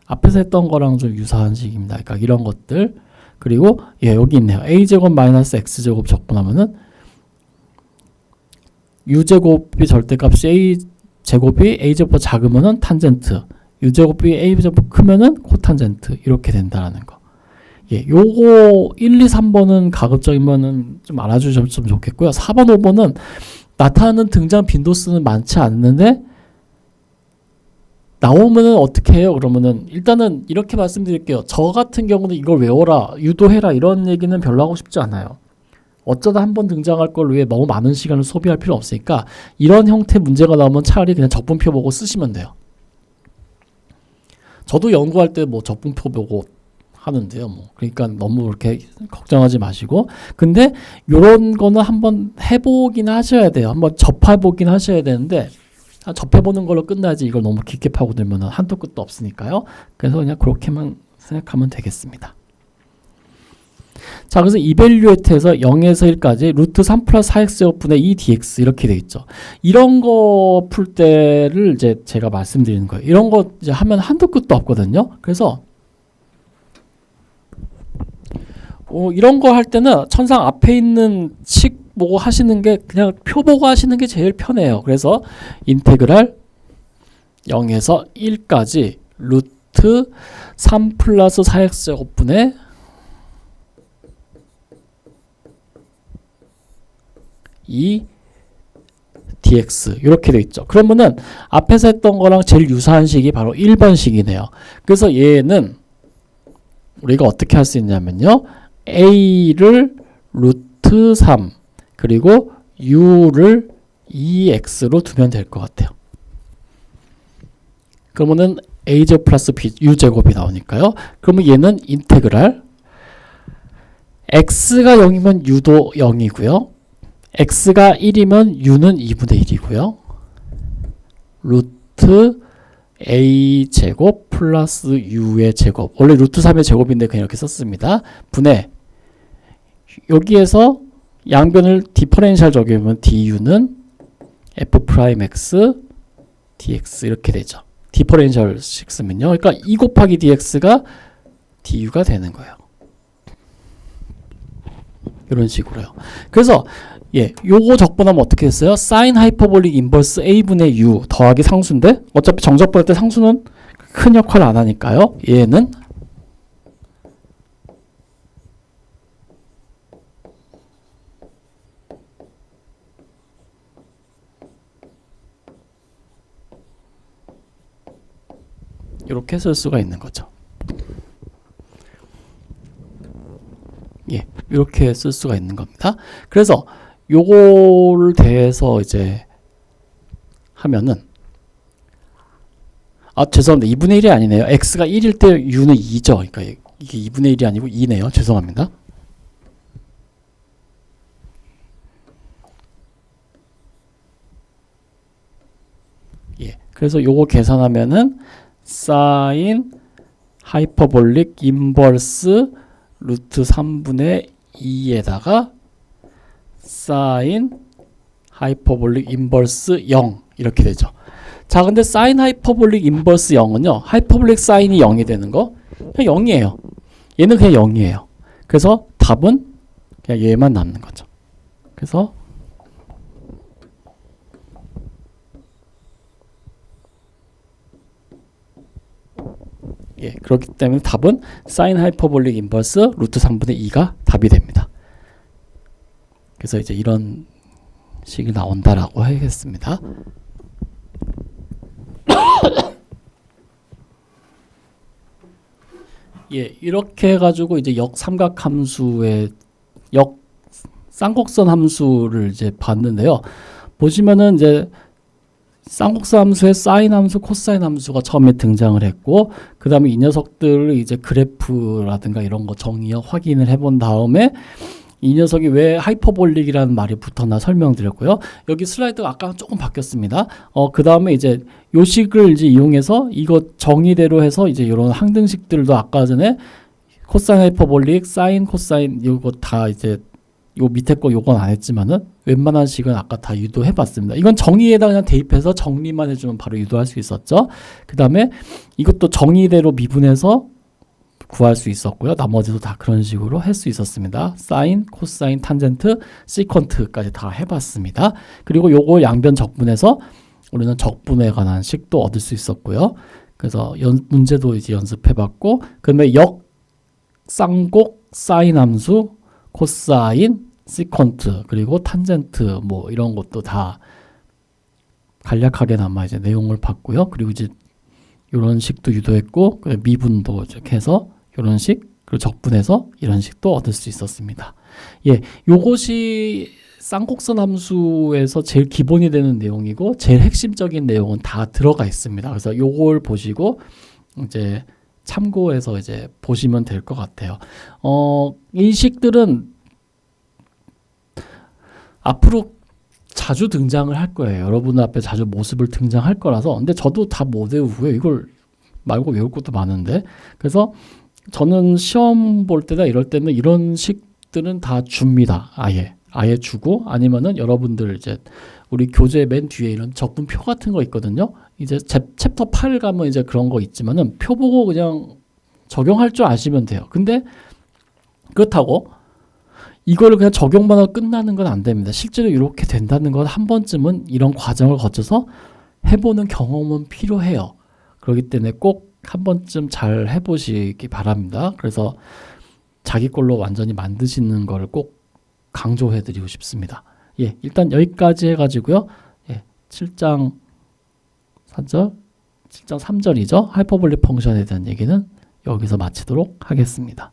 앞에서 했던 거랑 좀 유사한 식입니다. 그러니까 이런 것들. 그리고 여기 있네요. a제곱 마이너스 x제곱 적분하면은 u제곱이 절대값이 a제곱이 a제곱보다 작으면은 탄젠트, u제곱이 a제곱 크면은 코탄젠트 이렇게 된다라는 거. 요거 1, 2, 3번은 가급적이면은 좀 알아주셨으면 좋겠고요. 4번, 5번은 나타나는 등장 빈도수는 많지 않는데 나오면은 어떻게 해요? 그러면은 일단은 이렇게 말씀드릴게요. 저 같은 경우는 이걸 외워라, 유도해라 이런 얘기는 별로 하고 싶지 않아요. 어쩌다 한번 등장할 걸 위해 너무 많은 시간을 소비할 필요 없으니까 이런 형태 문제가 나오면 차라리 그냥 적분표 보고 쓰시면 돼요. 저도 연구할 때 뭐 적분표 보고 하는데요. 그러니까 너무 그렇게 걱정하지 마시고. 근데 요런 거는 한번 해보긴 하셔야 돼요. 한번 접해보긴 하셔야 되는데 접해보는 걸로 끝나지 이걸 너무 깊게 파고들면 한도 끝도 없으니까요. 그래서 그냥 그렇게만 생각하면 되겠습니다. 자, 그래서 이밸류에이트에서 0에서 1까지 루트 3 플러스 4x제곱분의 2 dx 이렇게 돼 있죠. 이런 거 풀 때를 이제 제가 말씀드리는 거예요. 이런 거 이제 하면 한도 끝도 없거든요. 그래서 이런 거 할 때는 천상 앞에 있는 식 보고 하시는 게 그냥 표 보고 하시는 게 제일 편해요. 그래서 인테그랄 0에서 1까지 루트 3 플러스 4x제곱분의 2 dx 이렇게 돼 있죠. 그러면은 앞에서 했던 거랑 제일 유사한 식이 바로 1번식이네요. 그래서 얘는 우리가 어떻게 할 수 있냐면요. a를 루트 3 그리고 u를 2x로 두면 될 것 같아요. 그러면은 a제곱 플러스 u제곱이 나오니까요. 그러면 얘는 인테그랄 x가 0이면 u도 0이고요. x가 1이면 u는 2분의 1이고요. 루트 a제곱 플러스 u의 제곱. 원래 루트 3의 제곱인데 그냥 이렇게 썼습니다. 분의 여기에서 양변을 디퍼렌셜 적용하면 du는 f'x dx 이렇게 되죠. 디퍼렌셜식 쓰면요. 그러니까 2 곱하기 dx가 du가 되는 거예요. 이런 식으로요. 그래서 요거 적분하면 어떻게 됐어요? 사인 하이퍼볼릭 인버스 a분의 u 더하기 상수인데 어차피 정적분할 때 상수는 큰 역할을 안 하니까요. 얘는 이렇게 쓸 수가 있는 거죠. 이렇게 쓸 수가 있는 겁니다. 그래서 요거를 대해서 이제 하면은 죄송합니다. 2분의 1이 아니네요. x가 1일 때 u는 2죠. 그러니까 이게 2분의 1이 아니고 2네요. 죄송합니다. 그래서 요거 계산하면은 사인 하이퍼볼릭 인버스 루트 3분의 2에다가 사인 하이퍼볼릭 인버스 0 이렇게 되죠. 자, 근데 사인 하이퍼볼릭 인버스 0은요. 하이퍼볼릭 사인이 0이 되는 거 그냥 0이에요. 얘는 그냥 0이에요. 그래서 답은 그냥 얘만 남는 거죠. 그래서 그렇기 때문에 답은 사인 하이퍼볼릭 인버스 루트 3분의 2가 답이 됩니다. 그래서 이제 이런 식이 나온다라고 하겠습니다. 이렇게 해가지고 이제 역삼각함수의 쌍곡선 함수를 이제 봤는데요. 보시면은 이제 쌍곡선 함수의 사인 함수, 코사인 함수가 처음에 등장을 했고, 그 다음에 이 녀석들을 이제 그래프라든가 이런 거 정의역 확인을 해본 다음에 이 녀석이 왜 하이퍼볼릭이라는 말이 붙었나 설명드렸고요. 여기 슬라이드가 아까랑 조금 바뀌었습니다. 그 다음에 이제 요 식을 이제 이용해서 이거 정의대로 해서 이제 이런 항등식들도 아까 전에 코사인 하이퍼볼릭, 사인, 코사인 이거 다 이제 요 밑에 거 요건 안 했지만은 웬만한 식은 아까 다 유도해 봤습니다. 이건 정의에다 그냥 대입해서 정리만 해주면 바로 유도할 수 있었죠. 그 다음에 이것도 정의대로 미분해서 구할 수 있었고요. 나머지도 다 그런 식으로 할 수 있었습니다. 사인, 코사인, 탄젠트, 시컨트까지 다 해봤습니다. 그리고 요거 양변 적분해서 우리는 적분에 관한 식도 얻을 수 있었고요. 그래서 문제도 이제 연습해봤고, 그다음에 역쌍곡 사인 함수, 코사인, 시컨트, 그리고 탄젠트 뭐 이런 것도 다 간략하게나마 이제 내용을 봤고요. 그리고 이제 이런 식도 유도했고, 미분도 이렇게 해서 이런 식, 그리고 적분해서 이런 식도 얻을 수 있었습니다. 요것이 쌍곡선 함수에서 제일 기본이 되는 내용이고 제일 핵심적인 내용은 다 들어가 있습니다. 그래서 요걸 보시고 이제 참고해서 이제 보시면 될 것 같아요. 이 식들은 앞으로 자주 등장을 할 거예요. 여러분들 앞에 자주 모습을 등장할 거라서. 근데 저도 다 못 외우고요. 이걸 말고 외울 것도 많은데. 그래서 저는 시험 볼 때나 이럴 때는 이런 식들은 다 줍니다. 아예 주고, 아니면은 여러분들 이제 우리 교재 맨 뒤에 이런 적분표 같은 거 있거든요. 이제 챕터 8 가면 이제 그런 거 있지만은 표 보고 그냥 적용할 줄 아시면 돼요. 근데 그렇다고 이거를 그냥 적용만 하고 끝나는 건 안 됩니다. 실제로 이렇게 된다는 건 한 번쯤은 이런 과정을 거쳐서 해보는 경험은 필요해요. 그렇기 때문에 꼭 한 번쯤 잘 해보시기 바랍니다. 그래서 자기 걸로 완전히 만드시는 걸 꼭 강조해드리고 싶습니다. 일단 여기까지 해가지고요. 7장 3절이죠. 하이퍼볼릭 펑션에 대한 얘기는 여기서 마치도록 하겠습니다.